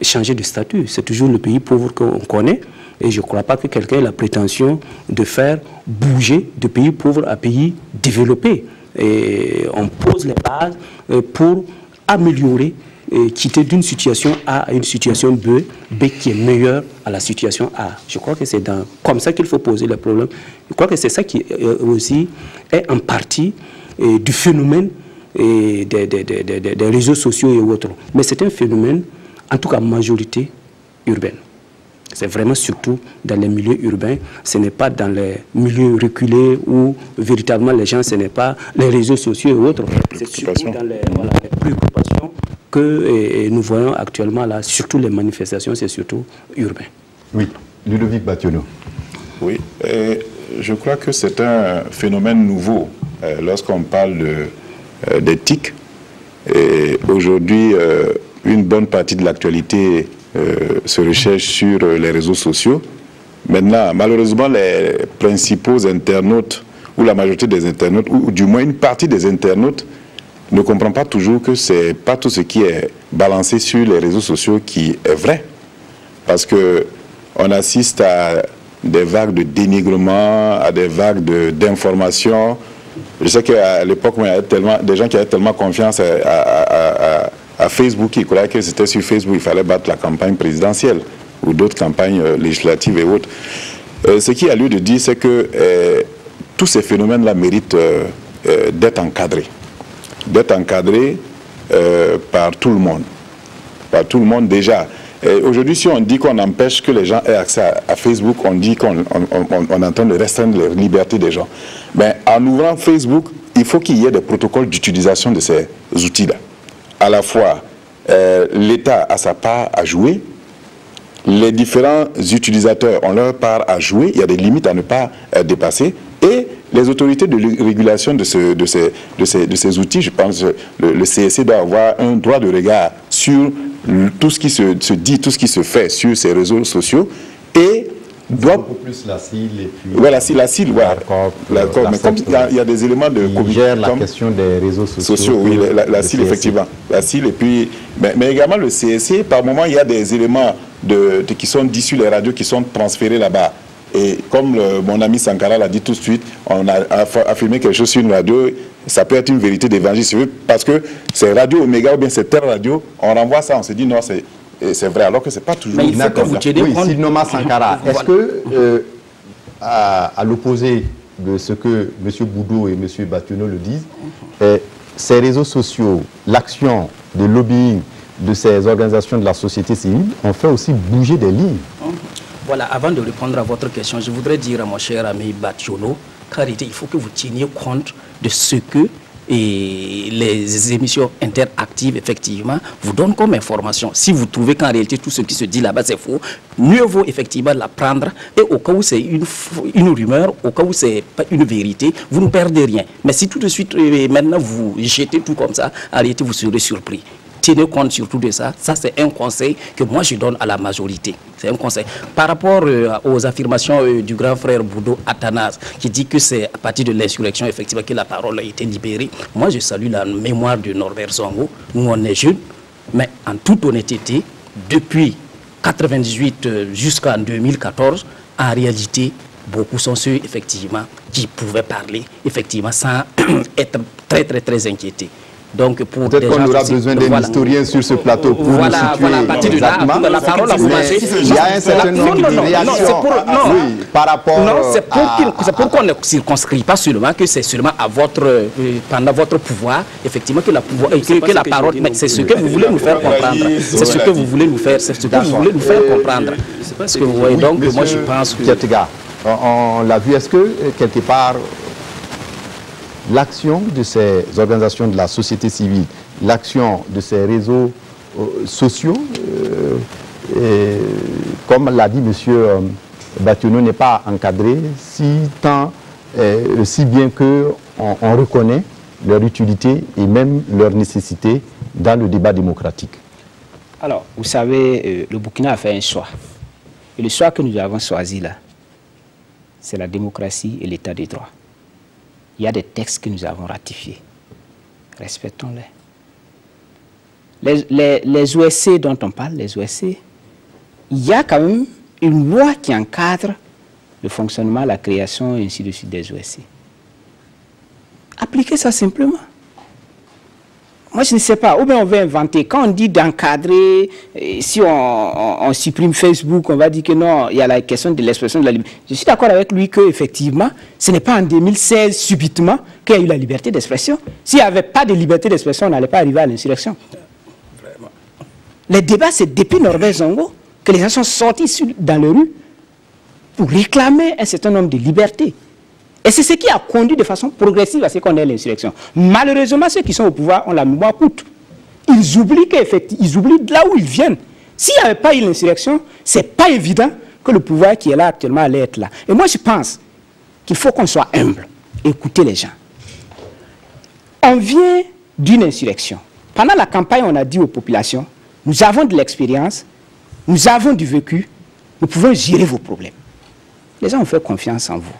changé de statut. C'est toujours le pays pauvre qu'on connaît. Et je ne crois pas que quelqu'un ait la prétention de faire bouger de pays pauvres à pays développés. Et on pose les bases pour améliorer et quitter d'une situation A à une situation B qui est meilleure à la situation A. Je crois que c'est comme ça qu'il faut poser le problème. Je crois que c'est ça qui aussi est en partie du phénomène des réseaux sociaux et autres. Mais c'est un phénomène, en tout cas majorité urbaine. C'est vraiment surtout dans les milieux urbains, ce n'est pas dans les milieux reculés où véritablement les gens, ce n'est pas les réseaux sociaux et autres. C'est surtout dans les préoccupations que nous voyons actuellement là, surtout les manifestations, c'est surtout urbain. Oui, Ludovic Bationo. Oui, je crois que c'est un phénomène nouveau lorsqu'on parle d'éthique. Aujourd'hui, une bonne partie de l'actualité se recherche sur les réseaux sociaux. Maintenant, malheureusement, les principaux internautes, ou la majorité des internautes, ou du moins une partie des internautes, ne comprend pas toujours que ce n'est pas tout ce qui est balancé sur les réseaux sociaux qui est vrai. Parce qu'on assiste à des vagues de dénigrement, à des vagues d'informations. Je sais qu'à l'époque, il y avait des gens qui avaient tellement confiance à Facebook, qui croyaient que c'était sur Facebook, il fallait battre la campagne présidentielle ou d'autres campagnes législatives et autres. Ce qui a lieu de dire, c'est que tous ces phénomènes-là méritent d'être encadrés. D'être encadrés par tout le monde. Par tout le monde déjà. Aujourd'hui, si on dit qu'on empêche que les gens aient accès à Facebook, on dit qu'on est en train de restreindre les libertés des gens. Mais en ouvrant Facebook, il faut qu'il y ait des protocoles d'utilisation de ces outils-là. À la fois, l'État a sa part à jouer, les différents utilisateurs ont leur part à jouer, il y a des limites à ne pas dépasser, et les autorités de régulation de ces outils, je pense que le CSC doit avoir un droit de regard sur tout ce qui se dit, tout ce qui se fait sur ces réseaux sociaux et doit... beaucoup plus la CIL et puis... Voilà, la CIL, voilà. Mais comme il y a des éléments de... Qui gère la question des réseaux sociaux. Oui, la CIL, effectivement. La CIL, et puis... Mais également le CSC, par moment, il y a des éléments qui sont dits sur les radios qui sont transférés là-bas. Et comme mon ami Sankara l'a dit tout de suite, on a affirmé quelque chose sur une radio, ça peut être une vérité d'évangile, parce que c'est Radio Omega ou bien c'est Terre Radio, on renvoie ça, on se dit non, c'est vrai, alors que c'est pas toujours... Mais il faut que vous teniez compte... Oui, Sidnoma Sankara, est-ce que, à l'opposé de ce que M. Boudou et M. Batiuno le disent, ces réseaux sociaux, l'action de lobbying de ces organisations de la société civile ont fait aussi bouger des lignes? Voilà, avant de répondre à votre question, je voudrais dire à mon cher ami Batiuno qu'en réalité, il faut que vous teniez compte de ce que les émissions interactives, effectivement, vous donnent comme information. Si vous trouvez qu'en réalité, tout ce qui se dit là-bas, c'est faux, mieux vaut effectivement la prendre. Et au cas où c'est une rumeur, au cas où c'est pas une vérité, vous ne perdez rien. Mais si tout de suite, maintenant, vous jetez tout comme ça, en réalité, vous serez surpris. Tenez compte surtout de ça. Ça, c'est un conseil que moi, je donne à la majorité. C'est un conseil. Par rapport aux affirmations du grand frère Boudou Athanase, qui dit que c'est à partir de l'insurrection, effectivement, que la parole a été libérée. Moi, je salue la mémoire de Norbert Zongo. Nous, on est jeunes, mais en toute honnêteté, depuis 1998 jusqu'en 2014, en réalité, beaucoup sont ceux, effectivement, qui pouvaient parler, effectivement, sans être très, très, très inquiétés. Donc pour peut-être qu'on aura besoin d'un historien sur ce plateau pour nous situer à partir de là, la parole a commencé. Il y a un certain nombre de réactions par rapport c'est pour qu'on ne circonscrit pas seulement que c'est seulement à votre pendant votre pouvoir effectivement que la parole, mais c'est ce que vous voulez nous faire comprendre. C'est ce que vous voulez nous faire, c'est ce que vous voulez nous faire comprendre. Parce que vous voyez, donc moi je pense que on l'a vu, est-ce que quelque part l'action de ces organisations de la société civile, l'action de ces réseaux sociaux, comme l'a dit M. Batiuno, n'est pas encadrée si bien qu'on reconnaît leur utilité et même leur nécessité dans le débat démocratique? Alors, vous savez, le Burkina a fait un choix. Et le choix que nous avons choisi là, c'est la démocratie et l'état des droits. Il y a des textes que nous avons ratifiés. Respectons-les. Les OSC dont on parle, les OSC, il y a quand même une loi qui encadre le fonctionnement, la création et ainsi de suite des OSC. Appliquez ça simplement. Moi, je ne sais pas. Ou bien on veut inventer. Quand on dit d'encadrer, si on supprime Facebook, on va dire que non, il y a la question de l'expression de la liberté. Je suis d'accord avec lui qu'effectivement, ce n'est pas en 2016, subitement, qu'il y a eu la liberté d'expression. S'il n'y avait pas de liberté d'expression, on n'allait pas arriver à l'insurrection. Les débats, c'est depuis Norbert Zongo que les gens sont sortis dans les rues pour réclamer un certain nombre de libertés. Et c'est ce qui a conduit de façon progressive à ce qu'on ait l'insurrection. Malheureusement, ceux qui sont au pouvoir ont la mémoire courte. Ils oublient de là où ils viennent. S'il n'y avait pas eu l'insurrection, ce n'est pas évident que le pouvoir qui est là actuellement allait être là. Et moi, je pense qu'il faut qu'on soit humble, écouter les gens. On vient d'une insurrection. Pendant la campagne, on a dit aux populations, nous avons de l'expérience, nous avons du vécu, nous pouvons gérer vos problèmes. Les gens ont fait confiance en vous.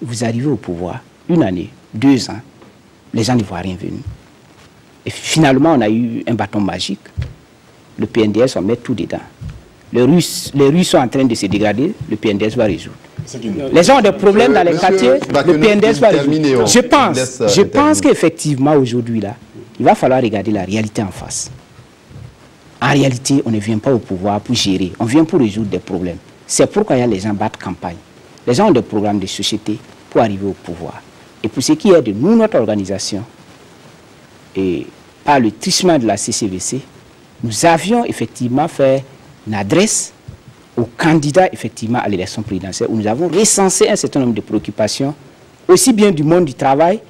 Vous arrivez au pouvoir, 1 année, 2 ans, les gens ne voient rien venir. Et finalement, on a eu un bâton magique. Le PNDS, on met tout dedans. Les Russes sont en train de se dégrader, le PNDS va résoudre. Les gens ont des problèmes dans les quartiers, le PNDS va résoudre. Je pense qu'effectivement, aujourd'hui, là, il va falloir regarder la réalité en face. En réalité, on ne vient pas au pouvoir pour gérer, on vient pour résoudre des problèmes. C'est pourquoi les gens battent campagne. Les gens ont des programmes de société pour arriver au pouvoir. Et pour ce qui est de nous, notre organisation, et par le truchement de la CCVC, nous avions effectivement fait une adresse aux candidats effectivement à l'élection présidentielle, où nous avons recensé un certain nombre de préoccupations, aussi bien du monde du travail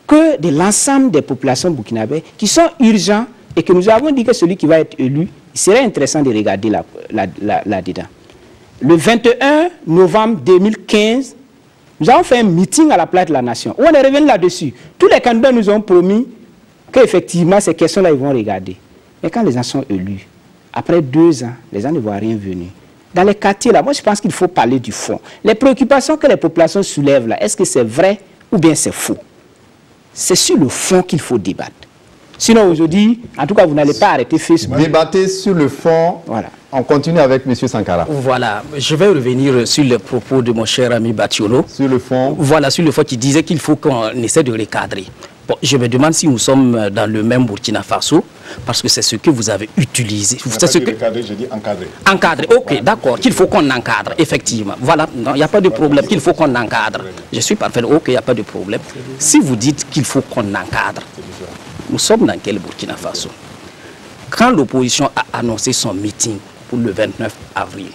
que de l'ensemble des populations burkinabées, qui sont urgents et que nous avons dit que celui qui va être élu, il serait intéressant de regarder là-dedans. Le 21 novembre 2015, Nous avons fait un meeting à la place de la nation, où on est revenu là-dessus. Tous les candidats nous ont promis qu'effectivement, ces questions-là, ils vont regarder. Mais quand les gens sont élus, après 2 ans, les gens ne voient rien venir. Dans les quartiers, là, moi, je pense qu'il faut parler du fond. Les préoccupations que les populations soulèvent, là, est-ce que c'est vrai ou bien c'est faux? C'est sur le fond qu'il faut débattre. Sinon, aujourd'hui, en tout cas, vous n'allez pas arrêter Facebook. Débattez sur le fond. Voilà. On continue avec M. Sankara. Voilà, je vais revenir sur les propos de mon cher ami Batiolo. Sur le fond. Voilà, sur le fond qui disait qu'il faut qu'on essaie de recadrer. Bon, je me demande si nous sommes dans le même Burkina Faso, parce que c'est ce que vous avez utilisé. C'est ce que recadrer, je dis encadrer. Encadrer, ok, d'accord, qu'il faut qu'on encadre, effectivement. Voilà, il n'y a pas de problème, qu'il faut qu'on encadre. Je suis parfait, ok, il n'y a pas de problème. Si vous dites qu'il faut qu'on encadre, nous sommes dans quel Burkina Faso? Quand l'opposition a annoncé son meeting pour le 29 avril,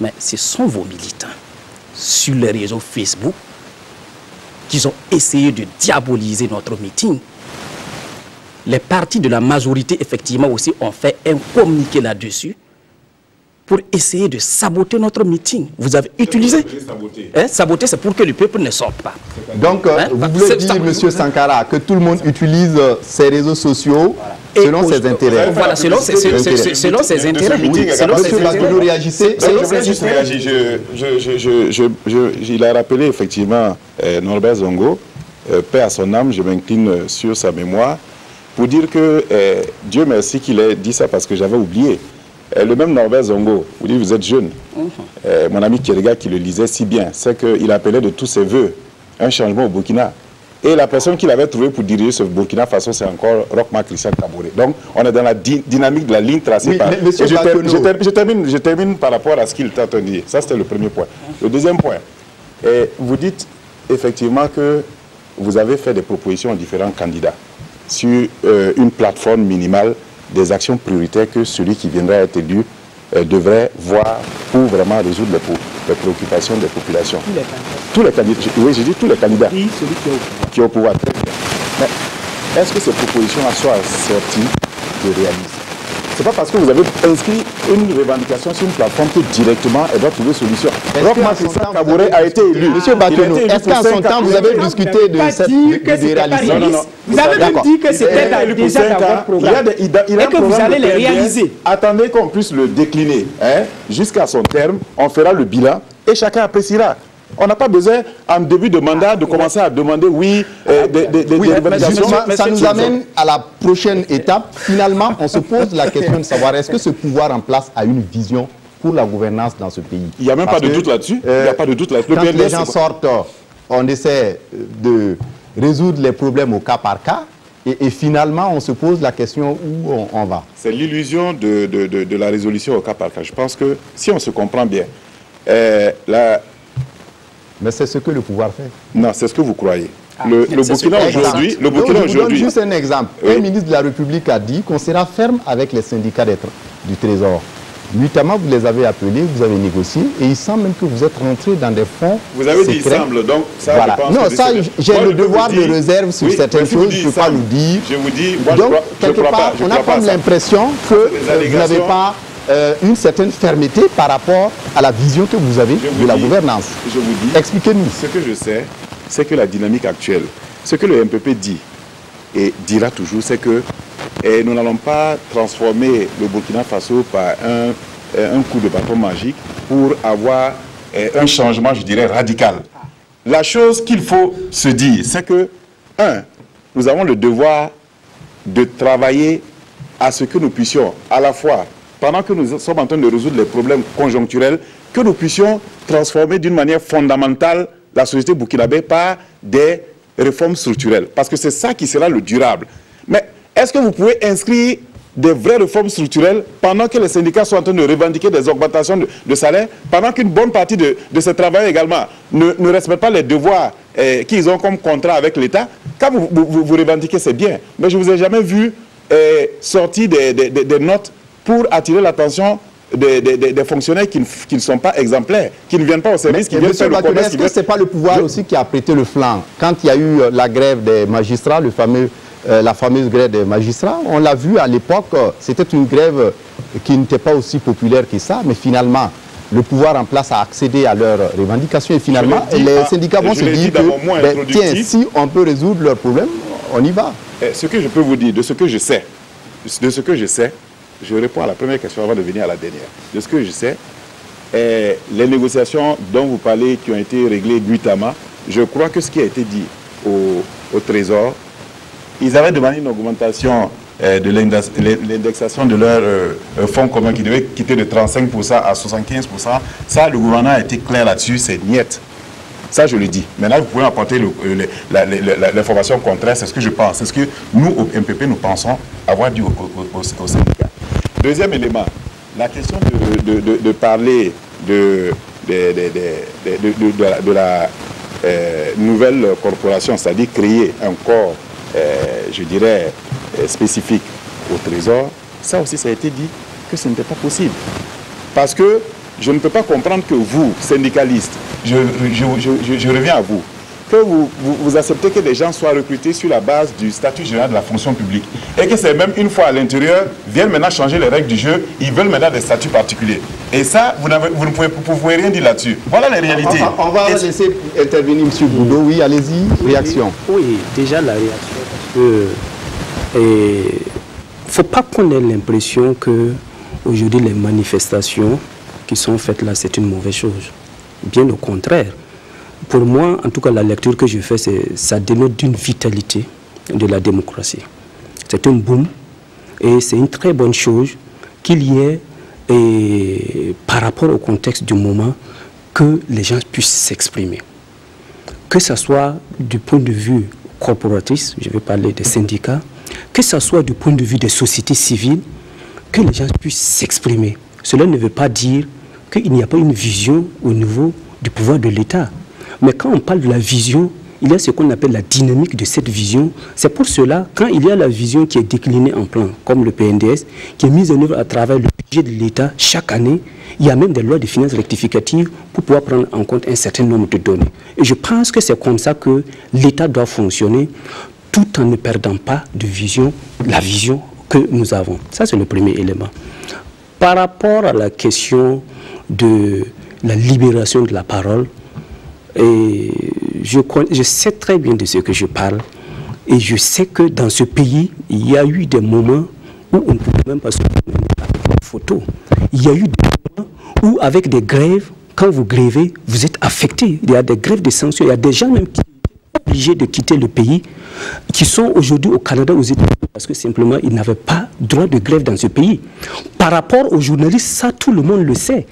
mais ce sont vos militants sur les réseaux Facebook qui ont essayé de diaboliser notre meeting. Les partis de la majorité, effectivement, aussi ont fait un communiqué là-dessus pour essayer de saboter notre meeting. Vous avez utilisé... Saboter, c'est pour que le peuple ne sorte pas. Donc, vous voulez dire, M. Sankara, que tout le monde utilise ces réseaux sociaux selon ses intérêts. Voilà, selon ses intérêts. Monsieur Batiolo, réagissez. Il a rappelé effectivement Norbert Zongo, paix à son âme, je m'incline sur sa mémoire, pour dire que Dieu merci qu'il ait dit ça parce que j'avais oublié. Le même Norbert Zongo, vous dites vous êtes jeune, mon ami Kierega qui le lisait si bien, c'est qu'il appelait de tous ses voeux un changement au Burkina. Et la personne qu'il avait trouvée pour diriger ce Burkina Faso, c'est encore Rochma Christian Kaboré. Donc, on est dans la dynamique de la ligne tracée par... Je termine par rapport à ce qu'il est en train de dire. Ça, c'était le premier point. Le deuxième point, vous dites effectivement que vous avez fait des propositions aux différents candidats sur une plateforme minimale des actions prioritaires que celui qui viendra être élu devrait voir pour vraiment résoudre les préoccupations des populations. Tous les candidats. Oui, j'ai dit tous les candidats qui est au pouvoir. Mais est-ce que ces propositions-là soient sorties de réalisme? C'est pas parce que vous avez inscrit une revendication sur une plateforme que directement elle doit trouver solution. Rochma Christian Kaboré a été élu. Monsieur Batiolo, est-ce qu'en son temps vous avez discuté de cette réalisation? Non. Vous avez même dit que c'était déjà dans votre programme et que vous allez les réaliser. Attendez qu'on puisse le décliner jusqu'à son terme, on fera le bilan et chacun appréciera. On n'a pas besoin, en début de mandat, de commencer à demander, ça nous amène à la prochaine étape. Finalement, on se pose la question de savoir, est-ce que ce pouvoir en place a une vision pour la gouvernance dans ce pays? Il n'y a même pas de doute là-dessus. Il n'y a pas de doute là-dessus. Quand les gens sortent, on essaie de résoudre les problèmes au cas par cas. Et finalement, on se pose la question où on va. C'est l'illusion de la résolution au cas par cas. Je pense que si on se comprend bien, mais c'est ce que le pouvoir fait. Non, c'est ce que vous croyez. Le Burkina aujourd'hui... Je vous donne juste un exemple. Oui. Un ministre de la République a dit qu'on sera ferme avec les syndicats du Trésor. Notamment, vous les avez appelés, vous avez négocié, et il semble même que vous êtes rentré dans des fonds. Vous avez dit il semble, donc ça, voilà. je pense. Non, ça, j'ai le devoir de réserve sur certaines choses, je ne peux pas nous dire. Je vous dis, moi, donc, quelque part, on a comme l'impression que vous n'avez pas une certaine fermeté par rapport à la vision que vous avez de la gouvernance. Je vous dis, expliquez-nous. Ce que je sais, c'est que la dynamique actuelle, ce que le MPP dit et dira toujours, c'est que nous n'allons pas transformer le Burkina Faso par un coup de bâton magique pour avoir un changement, je dirais, radical. La chose qu'il faut se dire, c'est que, nous avons le devoir de travailler à ce que nous puissions, à la fois, pendant que nous sommes en train de résoudre les problèmes conjoncturels, que nous puissions transformer d'une manière fondamentale la société burkinabé par des réformes structurelles. Parce que c'est ça qui sera le durable. Mais est-ce que vous pouvez inscrire des vraies réformes structurelles pendant que les syndicats sont en train de revendiquer des augmentations de salaire, pendant qu'une bonne partie de ces travailleurs également ne respectent pas les devoirs qu'ils ont comme contrat avec l'État? Quand vous revendiquez, c'est bien. Mais je ne vous ai jamais vu sortir des notes pour attirer l'attention des fonctionnaires qui ne sont pas exemplaires, qui ne viennent pas au service, qui viennent faire le commerce. Est-ce que ce n'est pas le pouvoir aussi qui a prêté le flanc? Quand il y a eu la grève des magistrats, la fameuse grève des magistrats, on l'a vu à l'époque, c'était une grève qui n'était pas aussi populaire que ça, mais finalement, le pouvoir en place a accédé à leurs revendications et finalement, les syndicats vont se dire que, tiens, si on peut résoudre leurs problèmes, on y va. Ce que je peux vous dire, de ce que je sais, je réponds à la première question avant de venir à la dernière. De ce que je sais, les négociations dont vous parlez qui ont été réglées nuitamment, je crois que ce qui a été dit au Trésor, ils avaient demandé une augmentation de l'indexation de leur fonds commun qui devait quitter de 35% à 75%. Ça, le gouvernement a été clair là-dessus, c'est niet. Ça, je le dis. Maintenant, vous pouvez apporter l'information contraire, c'est ce que je pense. C'est ce que nous, au MPP, nous pensons avoir dit au syndicat. Deuxième élément, la question de parler de la nouvelle corporation, c'est-à-dire créer un corps, je dirais, spécifique au Trésor, ça aussi, ça a été dit que ce n'était pas possible. Parce que je ne peux pas comprendre que vous, syndicalistes, je reviens à vous, que vous acceptez que des gens soient recrutés sur la base du statut général de la fonction publique et que c'est même une fois à l'intérieur, viennent maintenant changer les règles du jeu, ils veulent maintenant des statuts particuliers. Et ça, vous ne pouvez rien dire là-dessus. Voilà les réalités. On va laisser intervenir M. Boudot. Oui, allez-y, réaction. Oui, déjà la réaction, parce que il ne faut pas qu'on ait l'impression que aujourd'hui les manifestations qui sont faites là, c'est une mauvaise chose. Bien au contraire. Pour moi, en tout cas, la lecture que je fais, ça dénote d'une vitalité de la démocratie. C'est un boom et c'est une très bonne chose qu'il y ait, par rapport au contexte du moment, que les gens puissent s'exprimer. Que ce soit du point de vue corporatiste, je vais parler des syndicats, que ce soit du point de vue des sociétés civiles, que les gens puissent s'exprimer. Cela ne veut pas dire qu'il n'y a pas une vision au niveau du pouvoir de l'État. Mais quand on parle de la vision, il y a ce qu'on appelle la dynamique de cette vision. C'est pour cela, quand il y a la vision qui est déclinée en plan, comme le PNDS, qui est mise en œuvre à travers le budget de l'État chaque année, il y a même des lois de finances rectificatives pour pouvoir prendre en compte un certain nombre de données. Et je pense que c'est comme ça que l'État doit fonctionner, tout en ne perdant pas de vision, la vision que nous avons. Ça, c'est le premier élément. Par rapport à la question de la libération de la parole, et je sais très bien de ce que je parle, et je sais que dans ce pays, il y a eu des moments où on ne pouvait même pas se prendre avec la photo. Il y a eu des moments où, avec des grèves, quand vous grèvez, vous êtes affecté. Il y a des grèves de sanctions, il y a des gens même qui sont obligés de quitter le pays, qui sont aujourd'hui au Canada, aux États-Unis, parce que simplement, ils n'avaient pas droit de grève dans ce pays. Par rapport aux journalistes, ça, tout le monde le sait.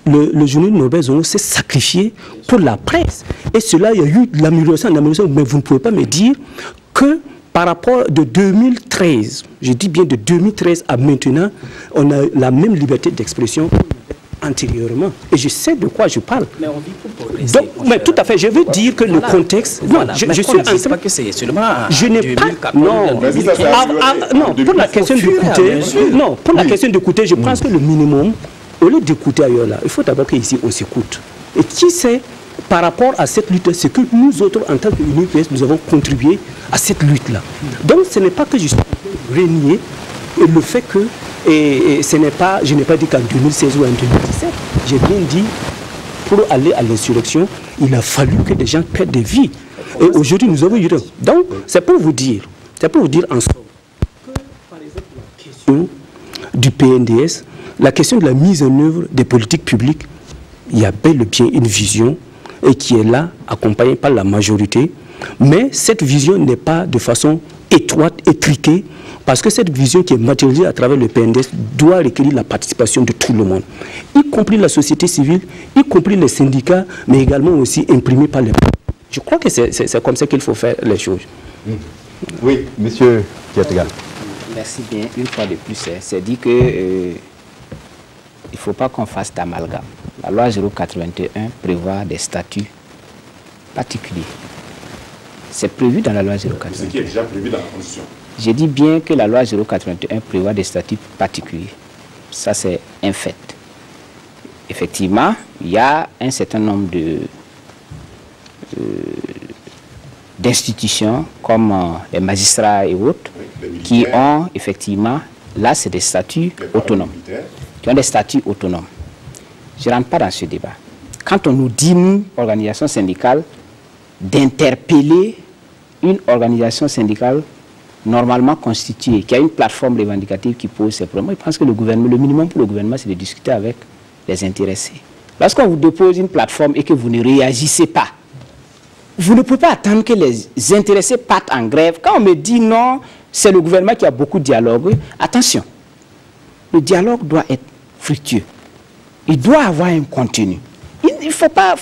Le journal Norbert Zongo s'est sacrifié pour la presse. Et cela, il y a eu de l'amélioration, mais vous ne pouvez pas me dire que par rapport de 2013, je dis bien de 2013 à maintenant, on a la même liberté d'expression antérieurement. Et je sais de quoi je parle. Mais on vit pour progresser. Donc, mais tout à fait, je veux dire que le contexte... Voilà, non, je suis en train... pas que c'est seulement... Je n'ai pas... Non, pour la question d'écouter... Non, pour la question d'écouter, je pense que le minimum, au lieu d'écouter ailleurs là, il faut d'abord qu'ici on s'écoute. Et qui sait, par rapport à cette lutte, c'est que nous autres, en tant qu'UNIPS, nous avons contribué à cette lutte-là. Donc ce n'est pas que je suis renié le fait que, et ce n'est pas, je n'ai pas dit qu'en 2016 ou en 2017, j'ai bien dit, pour aller à l'insurrection, il a fallu que des gens perdent des vies. Et aujourd'hui, nous avons eu... Donc, c'est pour vous dire en somme, que par exemple, la question du PNDS, la question de la mise en œuvre des politiques publiques, il y a bel et bien une vision et qui est là, accompagnée par la majorité. Mais cette vision n'est pas de façon étroite, étriquée, parce que cette vision qui est matérialisée à travers le PNDS doit requérir la participation de tout le monde, y compris la société civile, y compris les syndicats, mais également aussi imprimée par les... Je crois que c'est comme ça qu'il faut faire les choses. Oui, monsieur Kiategal. Merci bien. Une fois de plus, c'est dit que... il ne faut pas qu'on fasse d'amalgame. La loi 081 prévoit des statuts particuliers. C'est prévu dans la loi 081. Ce qui est déjà prévu dans la Constitution. J'ai dit bien que la loi 081 prévoit des statuts particuliers. Ça, c'est un fait. Effectivement, il y a un certain nombre d'institutions, comme les magistrats et autres, qui ont effectivement, là, c'est des statuts autonomes. Qui ont des statuts autonomes. je ne rentre pas dans ce débat. Quand on nous dit, nous, organisation syndicale, d'interpeller une organisation syndicale normalement constituée, qui a une plateforme revendicative qui pose ses problèmes, je pense que le minimum pour le gouvernement, c'est de discuter avec les intéressés. Lorsqu'on vous dépose une plateforme et que vous ne réagissez pas, vous ne pouvez pas attendre que les intéressés partent en grève. Quand on me dit non, c'est le gouvernement qui a beaucoup de dialogue, attention, le dialogue doit être fructueux. Il doit avoir un contenu. Il ne faut pas,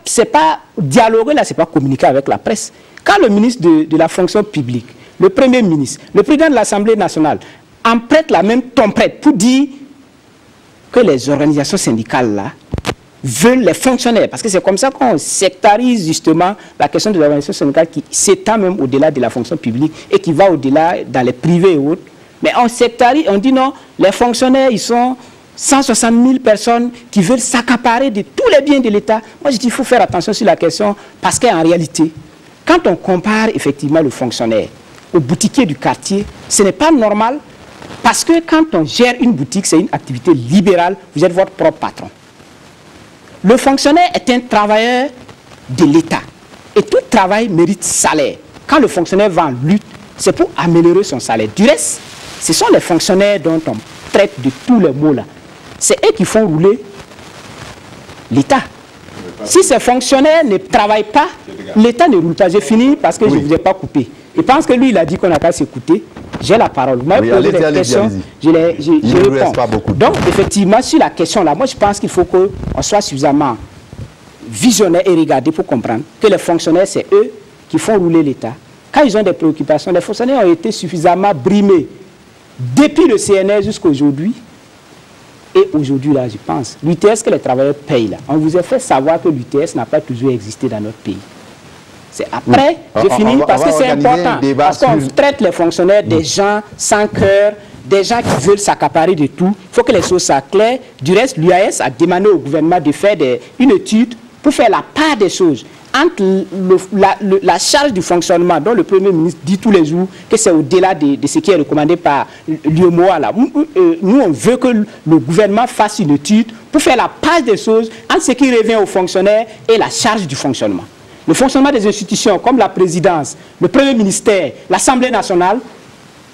c'est pas dialoguer là, c'est pas communiquer avec la presse. Quand le ministre de la fonction publique, le premier ministre, le président de l'Assemblée nationale empruntent la même tempête pour dire que les organisations syndicales là veulent les fonctionnaires, parce que c'est comme ça qu'on sectarise justement la question de l'organisation syndicale qui s'étend même au-delà de la fonction publique et qui va au-delà dans les privés et autres. Mais on sectarise, on dit non, les fonctionnaires, ils sont 160 000 personnes qui veulent s'accaparer de tous les biens de l'État. Moi, je dis qu'il faut faire attention sur la question, parce qu'en réalité, quand on compare effectivement le fonctionnaire au boutiquier du quartier, ce n'est pas normal, parce que quand on gère une boutique, c'est une activité libérale, vous êtes votre propre patron. Le fonctionnaire est un travailleur de l'État. Et tout travail mérite salaire. Quand le fonctionnaire va en lutte, c'est pour améliorer son salaire. Du reste, ce sont les fonctionnaires dont on traite de tous les mots là. C'est eux qui font rouler l'État. Si ces fonctionnaires ne travaillent pas, l'État ne roule pas. J'ai fini parce que je ne vous ai pas coupé. Je pense que lui, il a dit qu'on n'a qu'à s'écouter. J'ai la parole. Vous m'avez posé des questions, je réponds. Donc, effectivement, sur la question là, moi je pense qu'il faut qu'on soit suffisamment visionnaire et regarder pour comprendre que les fonctionnaires, c'est eux qui font rouler l'État. Quand ils ont des préoccupations, les fonctionnaires ont été suffisamment brimés depuis le CNR jusqu'à aujourd'hui. Et aujourd'hui, là, je pense, l'UTS que les travailleurs payent, là, on vous a fait savoir que l'UTS n'a pas toujours existé dans notre pays. C'est après, je finis, parce que c'est important, parce qu'on traite les fonctionnaires des gens sans cœur, des gens qui veulent s'accaparer de tout. Il faut que les choses soient claires. Du reste, l'UAS a demandé au gouvernement de faire une étude pour faire la part des choses entre la charge du fonctionnement, dont le Premier ministre dit tous les jours que c'est au-delà de ce qui est recommandé par l'UEMOA. Nous, on veut que le gouvernement fasse une étude pour faire la part des choses entre ce qui revient aux fonctionnaires et la charge du fonctionnement. Le fonctionnement des institutions comme la présidence, le Premier ministère, l'Assemblée nationale,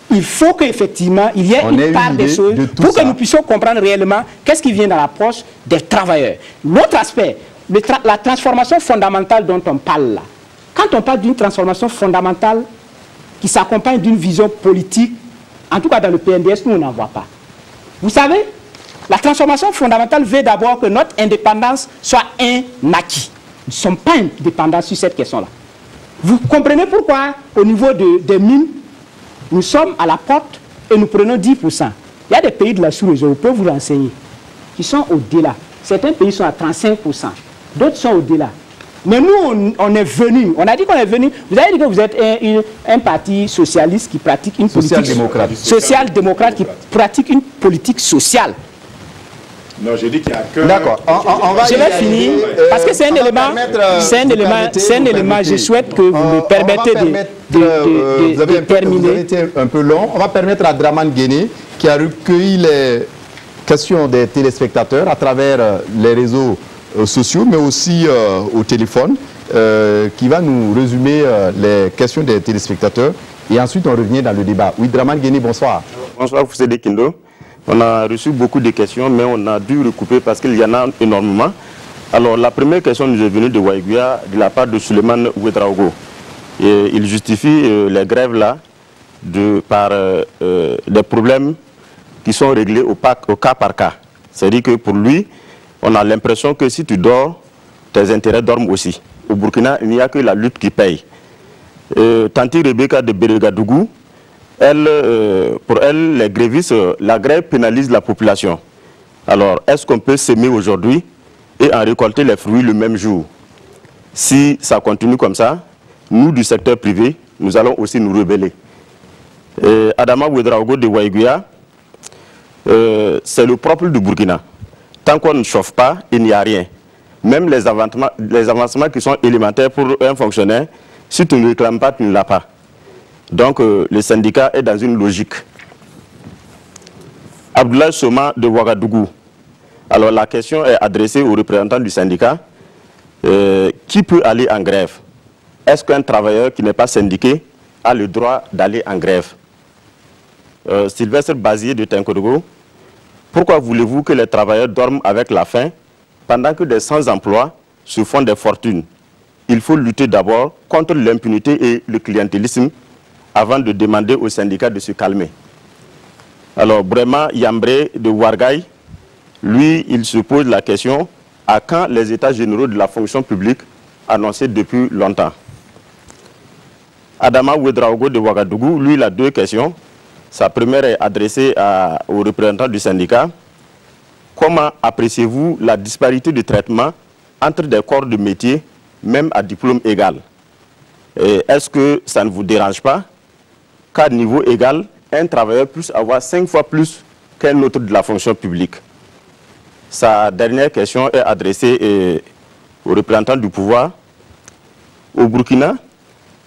il faut qu'effectivement il y ait une part des choses pour que nous puissions comprendre réellement qu'est-ce qui vient dans l'approche des travailleurs. L'autre aspect, la transformation fondamentale dont on parle là. Quand on parle d'une transformation fondamentale qui s'accompagne d'une vision politique, en tout cas dans le PNDS, nous on n'en voit pas. Vous savez, la transformation fondamentale veut d'abord que notre indépendance soit un acquis. Nous ne sommes pas indépendants sur cette question-là. Vous comprenez pourquoi, au niveau des mines, nous sommes à la porte et nous prenons 10%. Il y a des pays de la sous-région, je peux vous renseigner, qui sont au-delà. Certains pays sont à 35%, d'autres sont au-delà. Mais nous, on est venus, on a dit qu'on est venus. Vous avez dit que vous êtes un parti socialiste qui pratique une politique social-démocrate qui pratique une politique sociale. Non, j'ai dit qu'il y a que... D'accord, on va... Je vais finir, parce que c'est un élément, je souhaite que vous me permettez de terminer. Vous avez été un peu long. On va permettre à Draman Guéné, qui a recueilli les questions des téléspectateurs à travers les réseaux sociaux, mais aussi au téléphone, qui va nous résumer les questions des téléspectateurs. Et ensuite, on revient dans le débat. Oui, Draman Guéné, bonsoir. Bonsoir, Foussé Kindo. On a reçu beaucoup de questions, mais on a dû recouper parce qu'il y en a énormément. Alors, la première question nous est venue de Waïguia, de la part de Suleiman Ouedraogo. Il justifie les grèves là par des problèmes qui sont réglés au cas par cas. C'est-à-dire que pour lui, on a l'impression que si tu dors, tes intérêts dorment aussi. Au Burkina, il n'y a que la lutte qui paye. Tanti Rebecca de Beregadougou, pour elle, les grévistes, la grève pénalise la population. Alors, est-ce qu'on peut s'aimer aujourd'hui et en récolter les fruits le même jour? Si ça continue comme ça, nous du secteur privé, nous allons aussi nous rebeller. Adama Ouedraogo de Waïguia, c'est le propre du Burkina. Tant qu'on ne chauffe pas, il n'y a rien. Même les avancements qui sont élémentaires pour un fonctionnaire, si tu ne réclames pas, tu ne l'as pas. Donc, le syndicat est dans une logique. Abdoulaye Soma de Ouagadougou. Alors la question est adressée aux représentants du syndicat. Qui peut aller en grève? Est-ce qu'un travailleur qui n'est pas syndiqué a le droit d'aller en grève? Sylvestre Bazier de Tinkodogo, pourquoi voulez-vous que les travailleurs dorment avec la faim pendant que des sans-emploi se font des fortunes? Il faut lutter d'abord contre l'impunité et le clientélisme avant de demander aux syndicats de se calmer. Alors, Brema Yambré de Ouargaï, lui, il se pose la question: à quand les états généraux de la fonction publique annoncés depuis longtemps? Adama Ouedraogo de Ouagadougou, lui, il a deux questions. Sa première est adressée aux représentants du syndicat. Comment appréciez-vous la disparité de traitement entre des corps de métier, même à diplôme égal? Est-ce que ça ne vous dérange pas qu'à niveau égal, un travailleur puisse avoir 5 fois plus qu'un autre de la fonction publique? Sa dernière question est adressée aux représentants du pouvoir. Au Burkina,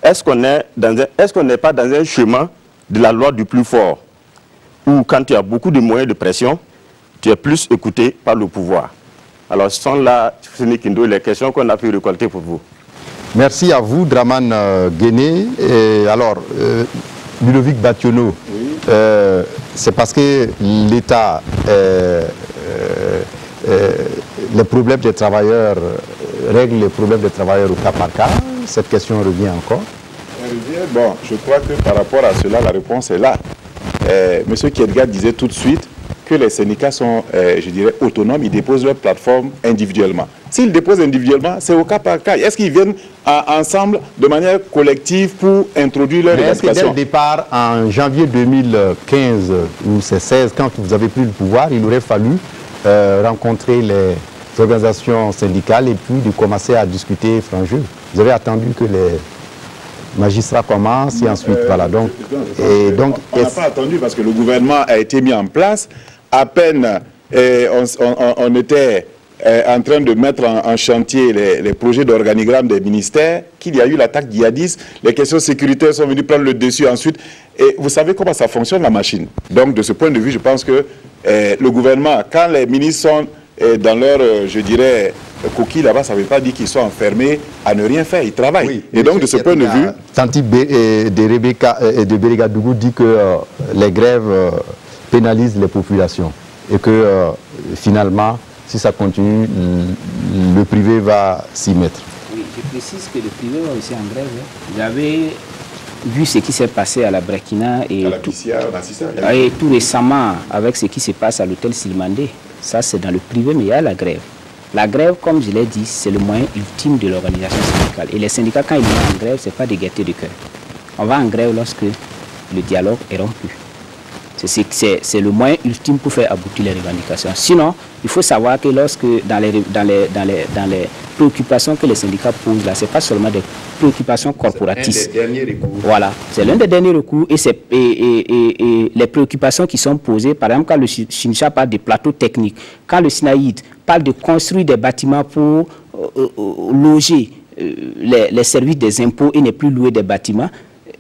est-ce qu'on n'est pas dans un chemin de la loi du plus fort, où quand il y a beaucoup de moyens de pression, tu es plus écouté par le pouvoir? Alors ce sont là, Kindo, les questions qu'on a pu récolter pour vous. Merci à vous, Draman Guéné. Alors, Ludovic Bationo, oui. C'est parce que l'État, les problèmes des travailleurs, règle les problèmes des travailleurs au cas par cas. Cette question revient encore. Bon, je crois que par rapport à cela, la réponse est là. Monsieur Kiedga disait tout de suite que les syndicats sont, je dirais, autonomes, ils déposent leur plateforme individuellement. S'ils déposent individuellement, c'est au cas par cas. Est-ce qu'ils viennent ensemble de manière collective pour introduire leur revendication? Est-ce que dès le départ, en janvier 2015 ou c'est 16, quand vous avez pris le pouvoir, il aurait fallu rencontrer les organisations syndicales et puis de commencer à discuter franc-jeu? Vous avez attendu que les magistrats commencent et ensuite, voilà. Donc, on n'a pas attendu parce que le gouvernement a été mis en place. À peine on était en train de mettre en chantier les projets d'organigramme des ministères, qu'il y a eu l'attaque djihadiste, les questions sécuritaires sont venues prendre le dessus ensuite. Et vous savez comment ça fonctionne, la machine. Donc, de ce point de vue, je pense que le gouvernement, quand les ministres sont dans leur, je dirais, coquille là-bas, ça ne veut pas dire qu'ils sont enfermés à ne rien faire, ils travaillent. Oui, et donc, de ce point de vue... Tanti de Bérigadougou dit que les grèves pénalisent les populations et que finalement, si ça continue, le privé va s'y mettre. Oui, je précise que le privé va aussi en grève. Vous avez vu ce qui s'est passé à la Burkina et tout récemment avec ce qui se passe à l'hôtel Silmandé. Ça, c'est dans le privé, mais il y a la grève. La grève, comme je l'ai dit, c'est le moyen ultime de l'organisation syndicale. Et les syndicats, quand ils vont en grève, ce n'est pas de gaieté de cœur. On va en grève lorsque le dialogue est rompu. C'est le moyen ultime pour faire aboutir les revendications. Sinon, il faut savoir que lorsque dans les préoccupations que les syndicats posent, là, ce n'est pas seulement des préoccupations corporatistes. C'est l'un des derniers recours. Voilà, c'est l'un des derniers recours et les préoccupations qui sont posées, par exemple, quand le SYNCHA parle des plateaux techniques, quand le SNAID parle de construire des bâtiments pour loger les services des impôts et ne plus louer des bâtiments,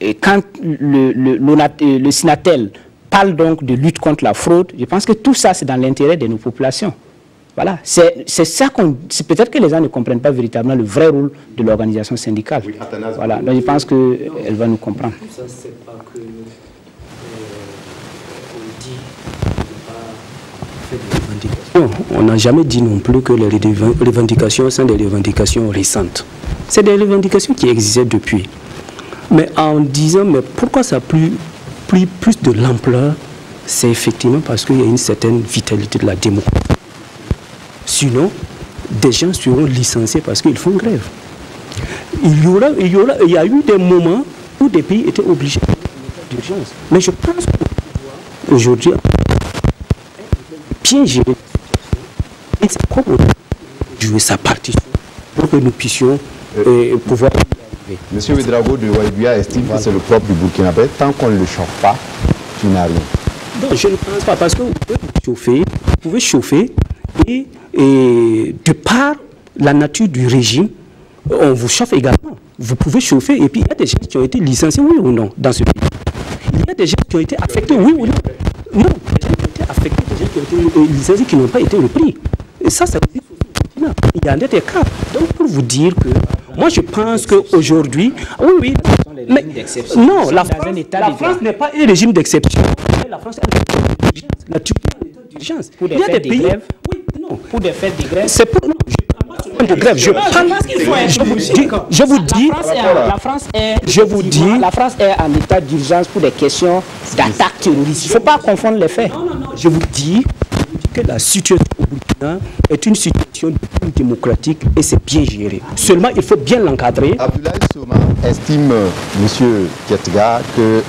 et quand le SINATEL parle donc de lutte contre la fraude, je pense que tout ça, c'est dans l'intérêt de nos populations. Voilà, c'est ça qu'on... Peut-être que les gens ne comprennent pas véritablement le vrai rôle de l'organisation syndicale. Oui, voilà, donc je pense qu'elle va nous comprendre. Ça, c'est pas que on dit de pas faire des revendications. On n'a jamais dit non plus que les revendications sont des revendications récentes. C'est des revendications qui existaient depuis. Mais en disant, mais pourquoi ça a pris plus de l'ampleur, c'est effectivement parce qu'il y a une certaine vitalité de la démocratie. Sinon, des gens seront licenciés parce qu'ils font grève. Il y a eu des moments où des pays étaient obligés d'urgence. Mais je pense qu'aujourd'hui, bien gérer, et c'est comme jouer sa partition pour que nous puissions pouvoir... Monsieur Ouedraogo de Ouaïbia estime que c'est le propre du Burkinabé. Tant qu'on ne le chauffe pas, tu n'as rien. Non, je ne pense pas, parce que vous pouvez chauffer et de par la nature du régime, on vous chauffe également. Vous pouvez chauffer et puis il y a des gens qui ont été licenciés, oui ou non, dans ce pays. Il y a des gens qui ont été affectés, oui ou non. Non, des gens qui ont été affectés, des licenciés qui n'ont pas été repris. Et ça existe aussi au continent. Il y a des cas. Donc, pour vous dire que, moi, je pense qu'aujourd'hui, oui, mais non, la France n'est pas un régime d'exception. La France est un régime d'urgence. La Turquie est un état d'urgence. Pour des fêtes de grève. Oui, non. Pour des fêtes de grève. C'est pour... Non, de grève. Je vous dis, la France est en état d'urgence pour des questions d'attaque terroriste. Il ne faut pas confondre les faits. Non, je vous dis que la situation au Burkina est une situation démocratique et c'est bien géré. Seulement, il faut bien l'encadrer. Abdoulaye Souma estime, M. Ketga, que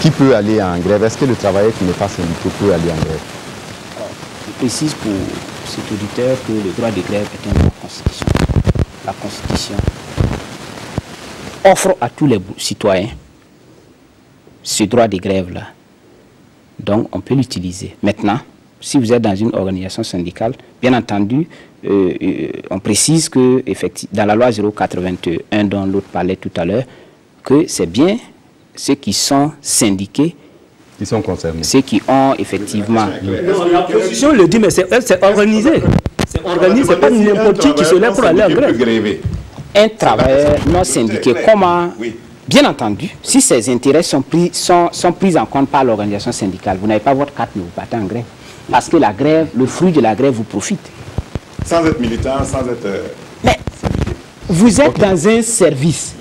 qui peut aller en grève? Est-ce que le travailleur qui n'est pas syndiqué peut aller en grève? Je précise pour cet auditeur que le droit de grève est un droit constitutionnel. La Constitution offre à tous les citoyens ce droit de grève-là. Donc, on peut l'utiliser. Maintenant, si vous êtes dans une organisation syndicale, bien entendu, on précise que, dans la loi 081, dont l'autre parlait tout à l'heure, que c'est bien ceux qui sont syndiqués, qui sont concernés. Ceux qui ont effectivement... Non, la position le dit, mais c'est organisé. C'est organisé, c'est pas n'importe qui se lève pour aller en grève. Un travailleur non syndiqué, comment... Bien entendu, si ses intérêts sont pris en compte par l'organisation syndicale, vous n'avez pas votre carte, mais vous partez en grève. Parce que la grève, le fruit de la grève vous profite. Sans être militant, sans être... Mais vous êtes dans un service.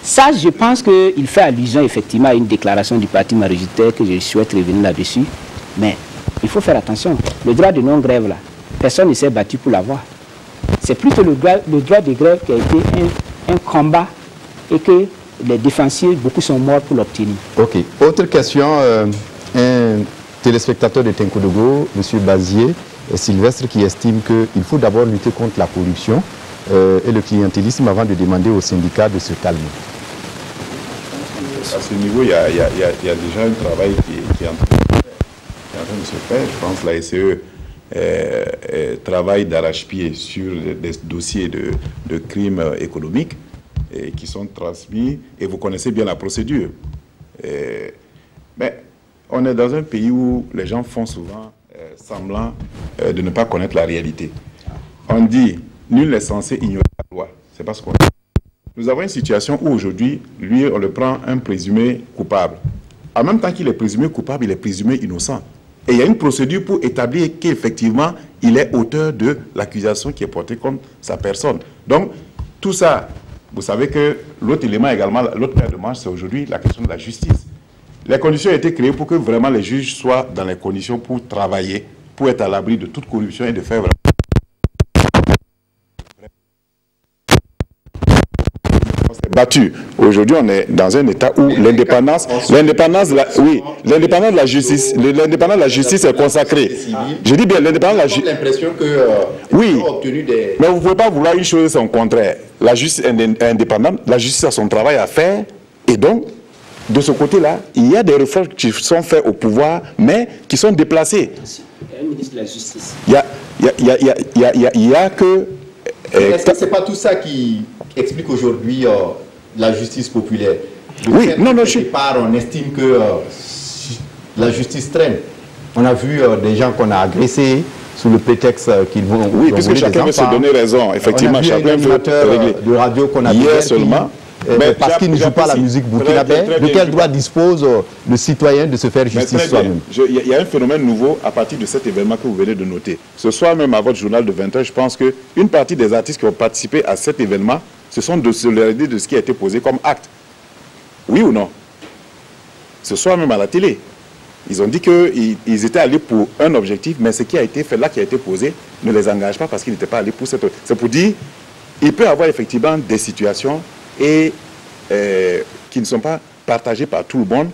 Ça, je pense qu'il fait allusion effectivement à une déclaration du parti majoritaire que je souhaite revenir là-dessus. Mais il faut faire attention. Le droit de non-grève, là, personne ne s'est battu pour l'avoir. C'est plutôt le droit de grève qui a été un combat et que les défensifs, beaucoup sont morts pour l'obtenir. Ok. Autre question, un téléspectateur de Tenkodogo, M. Bazier Sylvestre, qui estime qu'il faut d'abord lutter contre la corruption et le clientélisme avant de demander aux syndicats de se calmer. À ce niveau, il y a déjà un travail qui est en train de se faire. Je pense que la SCE travaille d'arrache-pied sur des dossiers de crimes économiques qui sont transmis, et vous connaissez bien la procédure. Mais on est dans un pays où les gens font souvent semblant de ne pas connaître la réalité. On dit, nul n'est censé ignorer la loi. C'est pas ce qu'on dit. Nous avons une situation où aujourd'hui, lui, on le prend un présumé coupable. En même temps qu'il est présumé coupable, il est présumé innocent. Et il y a une procédure pour établir qu'effectivement, il est auteur de l'accusation qui est portée contre sa personne. Donc, tout ça, vous savez que l'autre élément également, l'autre paire de manches, c'est aujourd'hui la question de la justice. Les conditions ont été créées pour que vraiment les juges soient dans les conditions pour travailler, pour être à l'abri de toute corruption et de faire vraiment... battu. Aujourd'hui, on est dans un état où l'indépendance de la justice, l'indépendance de la justice est consacrée. Je dis bien l'indépendance de la justice. L'impression que oui, mais vous ne pouvez pas vouloir une chose et son contraire. La justice est indépendante, la justice a son travail à faire, et donc de ce côté-là, il y a des réformes qui sont faites au pouvoir, mais qui sont déplacées. Il y a un ministre de la justice. Il y a que... Est-ce que ce n'est pas tout ça qui explique aujourd'hui la justice populaire? Oui, non, on estime que la justice traîne. On a vu des gens qu'on a agressés sous le prétexte qu'ils vont... Oui, puisque chacun veut se donner raison. Effectivement, on a vu un animateur de radio qu'on a hier seulement. Mais parce qu'il ne joue pas la musique burkinabé, de quel droit dispose le citoyen de se faire justice soi-même? Il y a un phénomène nouveau à partir de cet événement que vous venez de noter. Ce soir même à votre journal de 20h, je pense qu'une partie des artistes qui ont participé à cet événement se sont solidarisés de ce qui a été posé comme acte. Oui ou non? Ce soir même à la télé. Ils ont dit qu'ils étaient allés pour un objectif, mais ce qui a été fait là, qui a été posé, ne les engage pas parce qu'ils n'étaient pas allés pour cette... C'est pour dire, il peut y avoir effectivement des situations et qui ne sont pas partagées par tout le monde.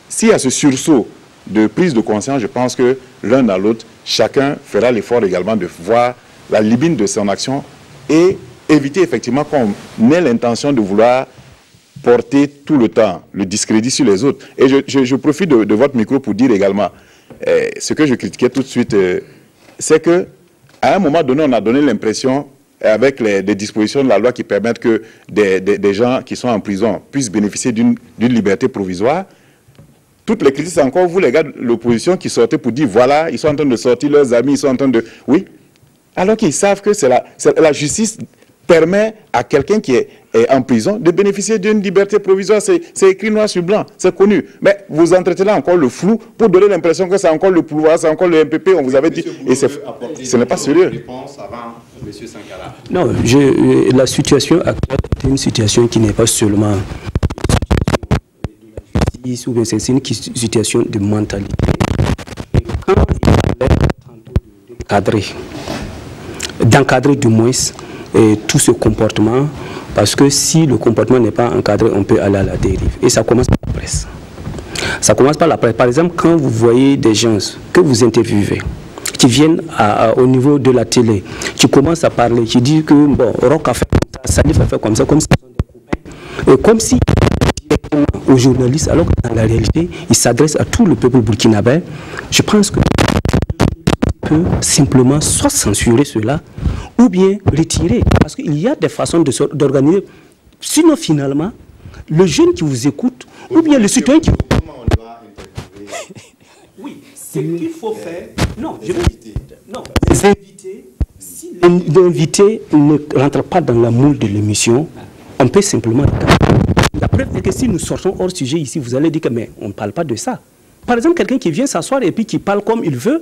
S'il y a ce sursaut de prise de conscience, je pense que l'un à l'autre, chacun fera l'effort également de voir la limite de son action et éviter effectivement qu'on ait l'intention de vouloir porter tout le temps le discrédit sur les autres. Et je profite de votre micro pour dire également, ce que je critiquais tout de suite, c'est qu'à un moment donné, on a donné l'impression, avec des dispositions de la loi qui permettent que des gens qui sont en prison puissent bénéficier d'une liberté provisoire, toutes les critiques, c'est encore vous, les gars de l'opposition, qui sortez pour dire, voilà, ils sont en train de sortir leurs amis, ils sont en train de... Oui, alors qu'ils savent que la justice permet à quelqu'un qui est en prison de bénéficier d'une liberté provisoire. C'est écrit noir sur blanc, c'est connu. Mais vous entretenez encore le flou pour donner l'impression que c'est encore le pouvoir, c'est encore le MPP, on vous avait dit. Et ce n'est pas sérieux. Non, la situation actuelle est une situation qui n'est pas seulement ou bien c'est une situation de mentalité. Et quand il fallait d'encadrer du moins tout ce comportement, parce que si le comportement n'est pas encadré, on peut aller à la dérive. Et ça commence par la presse. Ça commence par la presse. Par exemple, quand vous voyez des gens que vous interviewez, qui viennent au niveau de la télé, qui commencent à parler, qui disent que bon, Roch a fait comme ça, Salif a fait comme ça, comme si ce sont des copains, comme si aux journalistes, alors que dans la réalité, ils s'adressent à tout le peuple burkinabé. Je pense que peut simplement soit censurer cela ou bien retirer, parce qu'il y a des façons d'organiser. Sinon, finalement, le jeune qui vous écoute ou bien le citoyen qui... Oui, c'est qu'il faut faire... Non, je vais... Non, les invités, si l'invité ne rentre pas dans la moule de l'émission, on peut simplement... La preuve est que si nous sortons hors sujet ici, vous allez dire que mais on ne parle pas de ça. Par exemple, quelqu'un qui vient s'asseoir et puis qui parle comme il veut,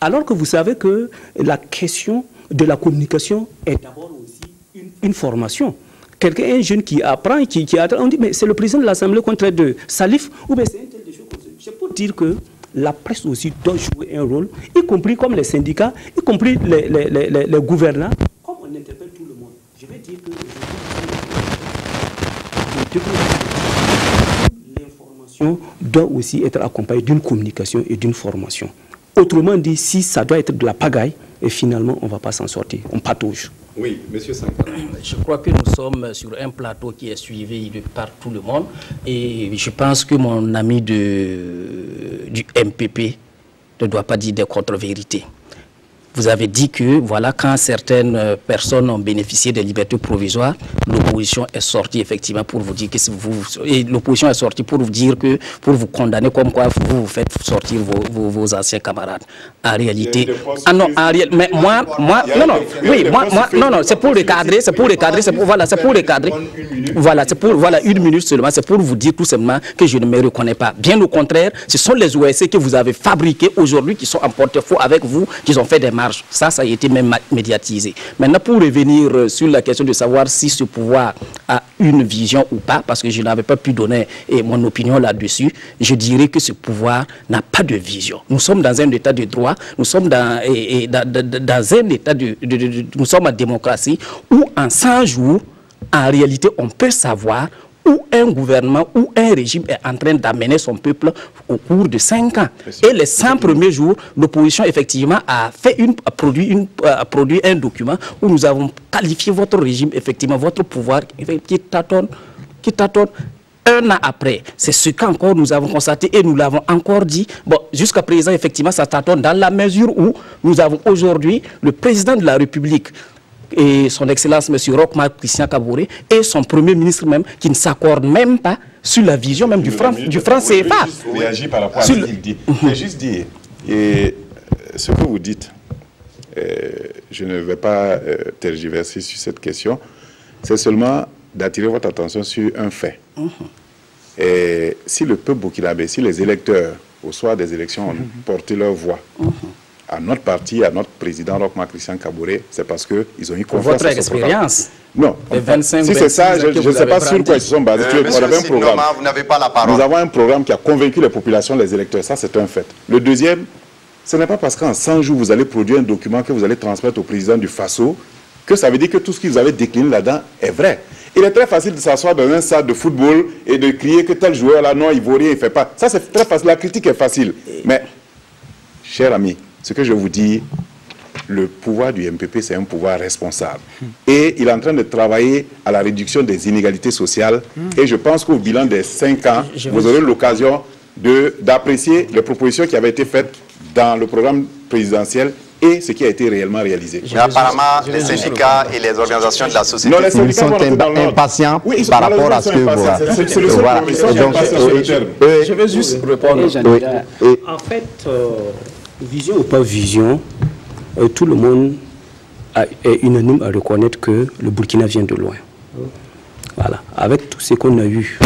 alors que vous savez que la question de la communication est d'abord aussi une formation. Un jeune qui apprend et qui attend, on dit mais c'est le président de l'Assemblée contre de Salif, ou bien c'est un tel de choses comme ça. C'est pour dire que la presse aussi doit jouer un rôle, y compris comme les syndicats, y compris les gouvernants, comme on interpelle tout le monde. Je vais dire que l'information doit aussi être accompagnée d'une communication et d'une formation. Autrement dit, si ça doit être de la pagaille, et finalement, on ne va pas s'en sortir. On patauge. Oui, monsieur Sankara. Je crois que nous sommes sur un plateau qui est suivi de par tout le monde. Et je pense que mon ami du MPP ne doit pas dire des contre-vérités. Vous avez dit que, voilà, quand certaines personnes ont bénéficié des libertés provisoires, l'opposition est sortie effectivement pour vous dire que l'opposition est sortie pour vous dire que, pour vous condamner comme quoi vous faites sortir vos anciens camarades. En réalité, ah non, mais moi, non, c'est pour recadrer, voilà, une minute seulement, c'est pour vous dire tout simplement que je ne me reconnais pas. Bien au contraire, ce sont les OSC que vous avez fabriqués aujourd'hui qui sont en porte-à-faux avec vous, qui ont fait des marches. Ça a été même médiatisé. Maintenant, pour revenir sur la question de savoir si ce pouvoir a une vision ou pas, parce que je n'avais pas pu donner mon opinion là-dessus, je dirais que ce pouvoir n'a pas de vision. Nous sommes dans un état de droit, nous sommes dans un état nous sommes en démocratie, où en 100 jours, en réalité, on peut savoir où un gouvernement ou un régime est en train d'amener son peuple au cours de 5 ans. Et les 100 premiers jours, l'opposition, effectivement, a produit un document où nous avons qualifié votre régime, effectivement, votre pouvoir, qui tâtonne 1 an après. C'est ce qu'encore nous avons constaté et nous l'avons encore dit. Bon, jusqu'à présent, effectivement, ça tâtonne dans la mesure où nous avons aujourd'hui le président de la République, et son Excellence M. Roch Marc Christian Kaboré et son Premier ministre même qui ne s'accordent même pas sur la vision même du franc CFA. Je réagis par rapport à ce qu'il dit. Je vais juste dire, et ce que vous dites, je ne vais pas tergiverser sur cette question, c'est seulement d'attirer votre attention sur un fait. Et si le peuple burkinabé, si les électeurs, au soir des élections, ont porté leur voix, à notre parti, à notre président Roch Marc Christian Kaboré, c'est parce qu'ils ont eu confiance. Votre expérience. Non, si c'est ça, je ne sais pas sur quoi ils se sont basés. On avait un programme. Vous n'avez pas la parole. Nous avons un programme qui a convaincu les populations, les électeurs. Ça, c'est un fait. Le deuxième, ce n'est pas parce qu'en 100 jours, vous allez produire un document que vous allez transmettre au président du Faso que ça veut dire que tout ce que vous avez décliné là-dedans est vrai. Il est très facile de s'asseoir dans un stade de football et de crier que tel joueur là, non, il vaut rien, il ne fait pas. Ça, c'est très facile. La critique est facile. Mais, chers amis, ce que je vous dis, le pouvoir du MPP, c'est un pouvoir responsable. Et il est en train de travailler à la réduction des inégalités sociales. Et je pense qu'au bilan des 5 ans, vous aurez l'occasion d'apprécier les propositions qui avaient été faites dans le programme présidentiel et ce qui a été réellement réalisé. Mais apparemment, les syndicats et les organisations de la société civile sont impatients par rapport à ce que vous... C'est le seul problème. Je veux juste répondre. En fait, vision ou pas vision, tout le monde est unanime à reconnaître que le Burkina vient de loin. Voilà, avec tout ce qu'on a eu.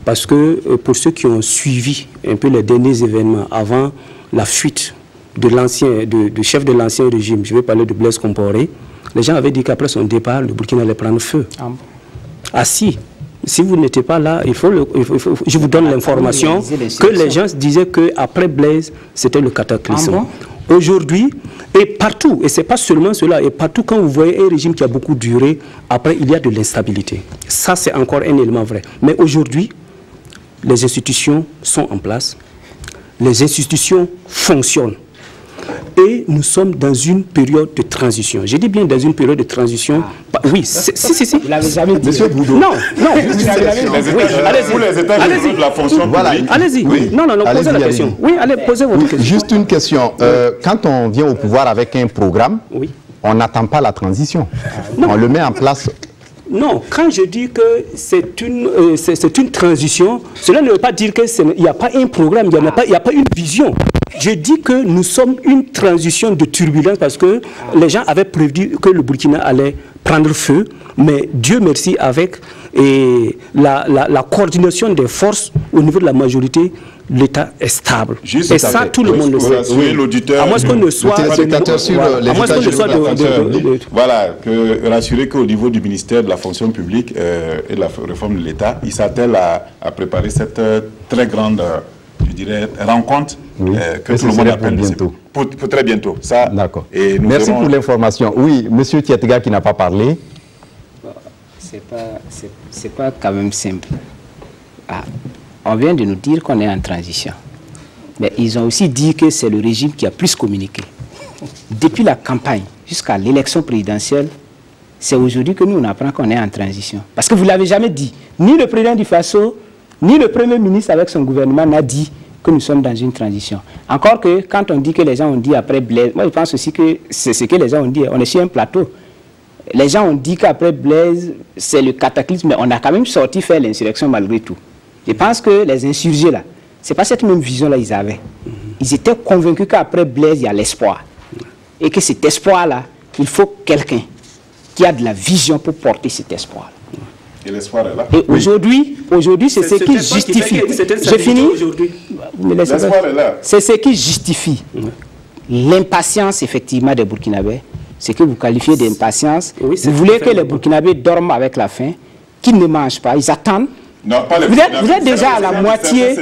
Parce que pour ceux qui ont suivi un peu les derniers événements avant la fuite de chef de l'ancien régime, je vais parler de Blaise Compaoré, les gens avaient dit qu'après son départ, le Burkina allait prendre feu. Ah si vous n'étiez pas là, je vous donne l'information que les gens disaient qu'après Blaise, c'était le cataclysme. Aujourd'hui, et partout, et ce n'est pas seulement cela, et partout quand vous voyez un régime qui a beaucoup duré, après il y a de l'instabilité. Ça c'est encore un élément vrai. Mais aujourd'hui, les institutions sont en place, les institutions fonctionnent. Et nous sommes dans une période de transition. Je dis bien dans une période de transition. Oui, si. Vous l'avez jamais dit. Monsieur Boudou. Non. Allez-y. Les États de la fonction publique. Allez-y. Non, posez la question. Oui, allez, posez votre question. Juste une question. Quand on vient au pouvoir avec un programme, on n'attend pas la transition. On le met en place. Non, quand je dis que c'est une transition, cela ne veut pas dire qu'il n'y a pas un programme, il n'y a pas une vision. Je dis que nous sommes une transition de turbulence parce que les gens avaient prévu que le Burkina allait prendre feu, mais Dieu merci, avec la coordination des forces au niveau de la majorité, l'État est stable. Juste et ça, tout le monde le sait. L'auditeur. À moins qu'on ne soit... Voilà, rassurer qu'au niveau du ministère de la fonction publique et de la réforme de l'État, il s'attelle à préparer cette très grande, je dirais, rencontre que tout le monde appelle bientôt. Pour très bientôt. D'accord. Merci pour l'information. Oui, monsieur Tietega qui n'a pas parlé. C'est pas quand même simple. On vient de nous dire qu'on est en transition. Mais ils ont aussi dit que c'est le régime qui a plus communiqué. Depuis la campagne jusqu'à l'élection présidentielle, c'est aujourd'hui que nous on apprend qu'on est en transition. Parce que vous ne l'avez jamais dit. Ni le président du Faso, ni le Premier ministre avec son gouvernement n'a dit que nous sommes dans une transition. Encore que quand on dit que les gens ont dit après Blaise, moi je pense aussi que c'est ce que les gens ont dit. On est sur un plateau. Les gens ont dit qu'après Blaise, c'est le cataclysme, mais on a quand même sorti faire l'insurrection malgré tout. Je pense que les insurgés là, ce n'est pas cette même vision-là qu'ils avaient. Ils étaient convaincus qu'après Blaise, il y a l'espoir. Et que cet espoir-là, il faut quelqu'un qui a de la vision pour porter cet espoir. Et l'espoir est là. Et aujourd'hui, c'est ce qui justifie. J'ai fini. L'espoir est là. C'est ce qui justifie l'impatience, effectivement, des Burkinabés. C'est que vous qualifiez d'impatience. Vous voulez que les Burkinabés dorment avec la faim, qu'ils ne mangent pas, ils attendent. Non, pas vous êtes déjà à la moitié. Vous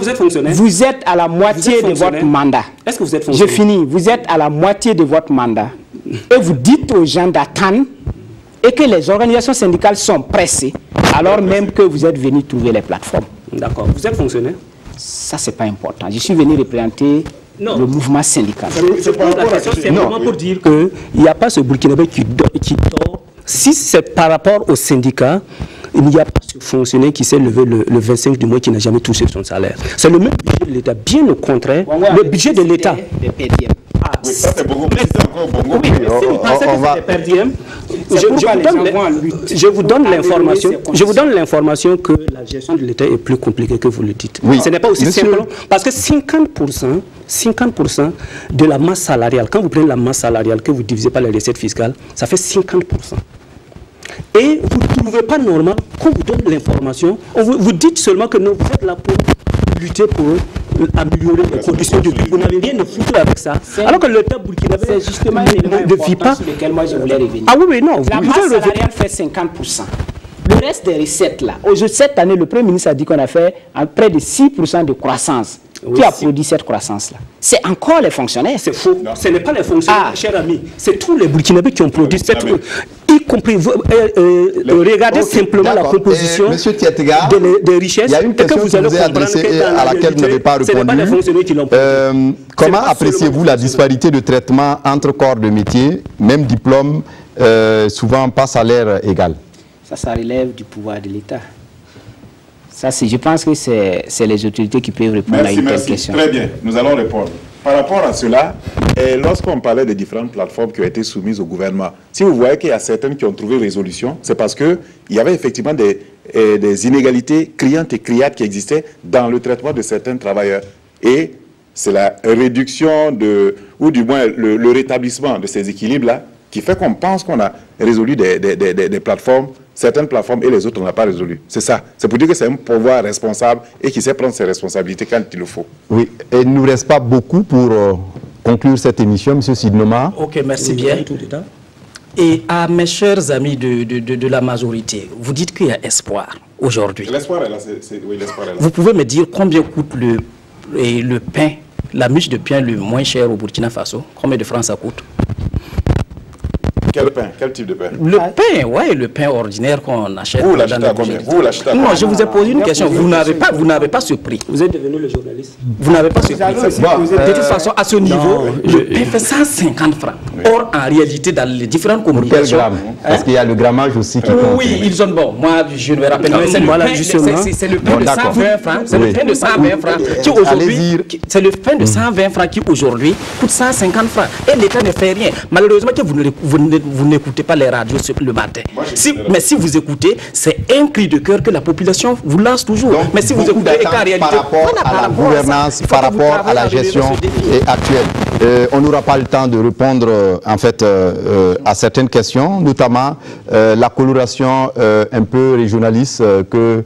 êtes fonctionnaire. Vous êtes à la moitié de votre mandat. Est-ce que vous êtes fonctionnaire? Je finis. Vous êtes à la moitié de votre mandat. Et vous dites aux gens d'attendre et que les organisations syndicales sont pressées, alors même que vous êtes venus trouver les plateformes. D'accord. Vous êtes fonctionnaire? Ça, c'est pas important. Je suis venu représenter le mouvement syndical. C'est vraiment pour dire qu'il n'y a pas ce Burkinabé qui dort. Si c'est par rapport au syndicat, il n'y a pas ce fonctionnaire qui s'est levé le 25 du mois qui n'a jamais touché son salaire. C'est le même budget de l'État, bien au contraire. Le budget de l'État. Oui, ça c'est beaucoup plus encore bon. Oui, si vous pensez que c'est des perdièmes, je vous donne l'information. Je vous donne l'information que la gestion de l'État est plus compliquée que vous le dites. Oui. Ce n'est pas aussi simple parce que 50% de la masse salariale, quand vous prenez la masse salariale que vous divisez par les recettes fiscales, ça fait 50%. Et vous ne trouvez pas normal qu'on vous donne l'information. Vous dites seulement que non, vous êtes là pour lutter pour améliorer les conditions de vie. Vous n'avez rien à foutre avec ça. Alors que l'État burkinabé c'est justement un élément important sur lequel moi je voulais revenir. Ah oui, mais non. La masse salariale fait 50%. Le reste des recettes là, cette année, le Premier ministre a dit qu'on a fait près de 6% de croissance. Qui a produit cette croissance-là? C'est encore les fonctionnaires. C'est faux. Non. Ce n'est pas les fonctionnaires, cher ami. C'est tous les Burkinabés qui ont produit cette... Y compris... regardez simplement la composition des richesses. Il y a une question que vous avez adressée à laquelle vous n'avez pas répondu. Ce n'est pas les fonctionnaires qui l'ont produit. Comment appréciez-vous la disparité de traitement entre corps de métier, même diplôme, souvent pas salaire égal? Ça relève du pouvoir de l'État. Ça, je pense que c'est les autorités qui peuvent répondre à une telle question. Très bien, nous allons répondre. par rapport à cela, lorsqu'on parlait des différentes plateformes qui ont été soumises au gouvernement, si vous voyez qu'il y a certaines qui ont trouvé résolution, c'est parce qu'il y avait effectivement des inégalités criantes et criardes qui existaient dans le traitement de certains travailleurs. Et c'est la réduction ou du moins le rétablissement de ces équilibres-là qui fait qu'on pense qu'on a résolu des plateformes, certaines plateformes et les autres on n'a pas résolu. C'est ça. C'est pour dire que c'est un pouvoir responsable et qui sait prendre ses responsabilités quand il le faut. Oui, et il ne nous reste pas beaucoup pour conclure cette émission, M. Sidnoma. Ok, merci bien. Et à mes chers amis de la majorité, vous dites qu'il y a espoir aujourd'hui. L'espoir est là, oui, l'espoir est là. Vous pouvez me dire combien coûte le pain, la miche de pain le moins cher au Burkina Faso? Combien de francs ça coûte? Quel pain? Quel type de pain? Le pain, ouais, le pain ordinaire qu'on achète. Vous l'achetez à combien? Vous l'achetez à combien? Non, je vous ai posé une question. Vous n'avez pas ce prix. Vous êtes devenu le journaliste. Vous n'avez pas ce prix. De toute façon, à ce niveau, le pain fait 150 francs. Or, en réalité, dans les différentes communications... Quel gramme? Parce qu'il y a le grammage aussi qui compte. Oui, ils ont... Bon, moi, je ne me rappelle pas. C'est le pain de 120 francs. C'est le pain de 120 francs qui aujourd'hui... C'est le pain de 120 francs qui aujourd'hui coûte 150 francs. Et l'État ne fait rien. Malheureusement, vous n'écoutez pas les radios le matin. Mais si vous écoutez, c'est un cri de cœur que la population vous lance toujours. Donc, mais si vous écoutez, par rapport à la gouvernance, par rapport à la gestion actuelle, on n'aura pas le temps de répondre en fait à certaines questions, notamment la coloration un peu régionaliste que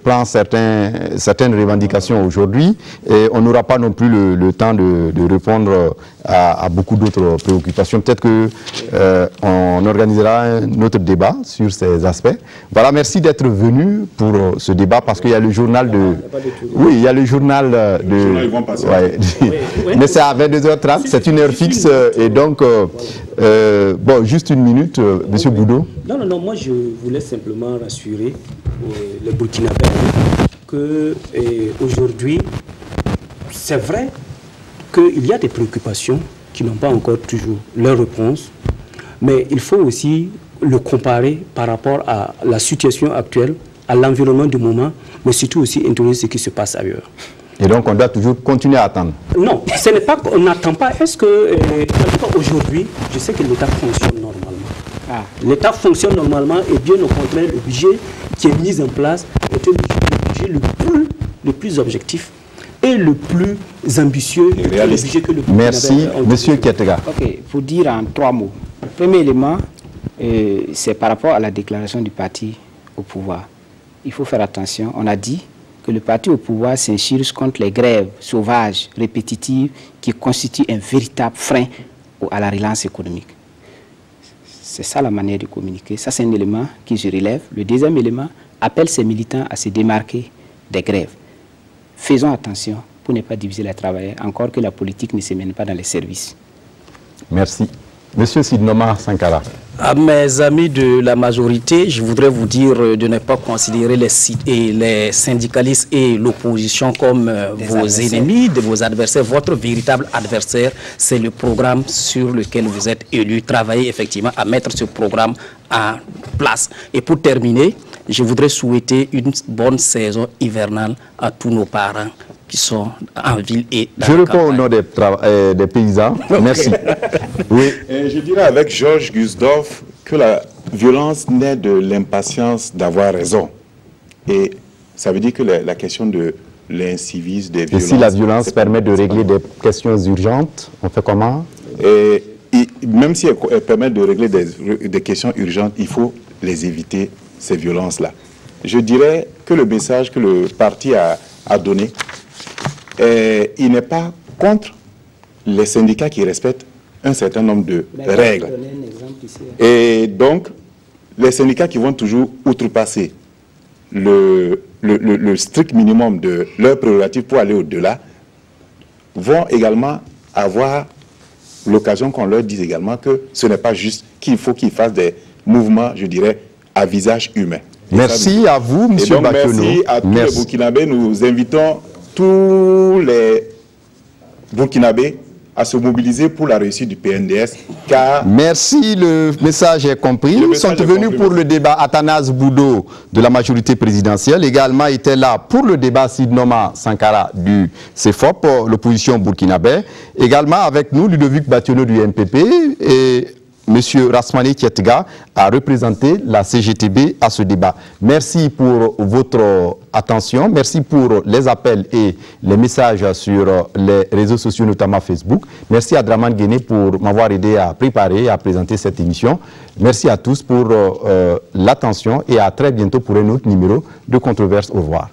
prend certaines revendications aujourd'hui. Et on n'aura pas non plus le temps de répondre à beaucoup d'autres préoccupations. Peut-être qu'on organisera un autre débat sur ces aspects. Voilà, merci d'être venu pour ce débat parce qu'il y a le journal de... Oui, il y a le journal de... Mais c'est à 22h30, c'est une heure fixe et donc... bon, juste une minute, Monsieur Boudot. Non, moi je voulais simplement rassurer les Burkinabés que aujourd'hui, c'est vrai qu'il y a des préoccupations qui n'ont pas encore toujours leur réponse, mais il faut aussi le comparer par rapport à la situation actuelle, à l'environnement du moment, mais surtout aussi introduire ce qui se passe ailleurs. Et donc on doit toujours continuer à attendre? Non, ce n'est pas qu'on n'attend pas. Est-ce que, aujourd'hui, je sais que l'État fonctionne normalement. L'État fonctionne normalement et bien au contraire, le budget qui est mis en place est un budget le plus objectif et le plus ambitieux de tous les budgets que le gouvernement. Merci, Monsieur Ketega. Ok, pour dire en 3 mots. Le premier élément, c'est par rapport à la déclaration du parti au pouvoir. Il faut faire attention. On a dit que le parti au pouvoir s'insurge contre les grèves sauvages, répétitives, qui constituent un véritable frein à la relance économique. C'est ça la manière de communiquer. Ça, c'est un élément que je relève. Le deuxième élément appelle ces militants à se démarquer des grèves. Faisons attention pour ne pas diviser les travailleurs, encore que la politique ne se mène pas dans les services. Merci. Monsieur Sidnoma Sankara. À mes amis de la majorité, je voudrais vous dire de ne pas considérer les syndicalistes et l'opposition comme vos ennemis, vos adversaires. Votre véritable adversaire, c'est le programme sur lequel vous êtes élu. Travaillez effectivement à mettre ce programme en place. Et pour terminer, je voudrais souhaiter une bonne saison hivernale à tous nos parents qui sont en ville et dans Je réponds au nom des paysans. Merci. Oui. Et je dirais avec Georges Gusdorf que la violence naît de l'impatience d'avoir raison. Et ça veut dire que la question de l'incivisme, des violences... Et si la violence permet de régler des questions urgentes, on fait comment? Et même si elle permet de régler des questions urgentes, il faut les éviter, ces violences-là. Je dirais que le message que le parti a donné, il n'est pas contre les syndicats qui respectent un certain nombre de règles. Et donc, les syndicats qui vont toujours outrepasser le strict minimum de leurs prérogatives pour aller au-delà, vont également avoir l'occasion qu'on leur dise également que ce n'est pas juste, qu'il faut qu'ils fassent des mouvements, je dirais, à visage humain. Merci à vous, M. Bakiono. Merci à tous les Burkinabés. Nous invitons tous les Burkinabés à se mobiliser pour la réussite du PNDS, car... Merci, le message est compris. Ils sont venus pour le débat Athanase Boudot de la majorité présidentielle. Également était là pour le débat Sidnoma Sankara du CEFOP, l'opposition burkinabé. Également avec nous, Ludovic Bationo du MPP et M. Rasmani Tietga a représenté la CGTB à ce débat. Merci pour votre attention, merci pour les appels et les messages sur les réseaux sociaux, notamment Facebook. Merci à Draman Guéné pour m'avoir aidé à préparer et à présenter cette émission. Merci à tous pour l'attention et à très bientôt pour un autre numéro de Controverse. Au revoir.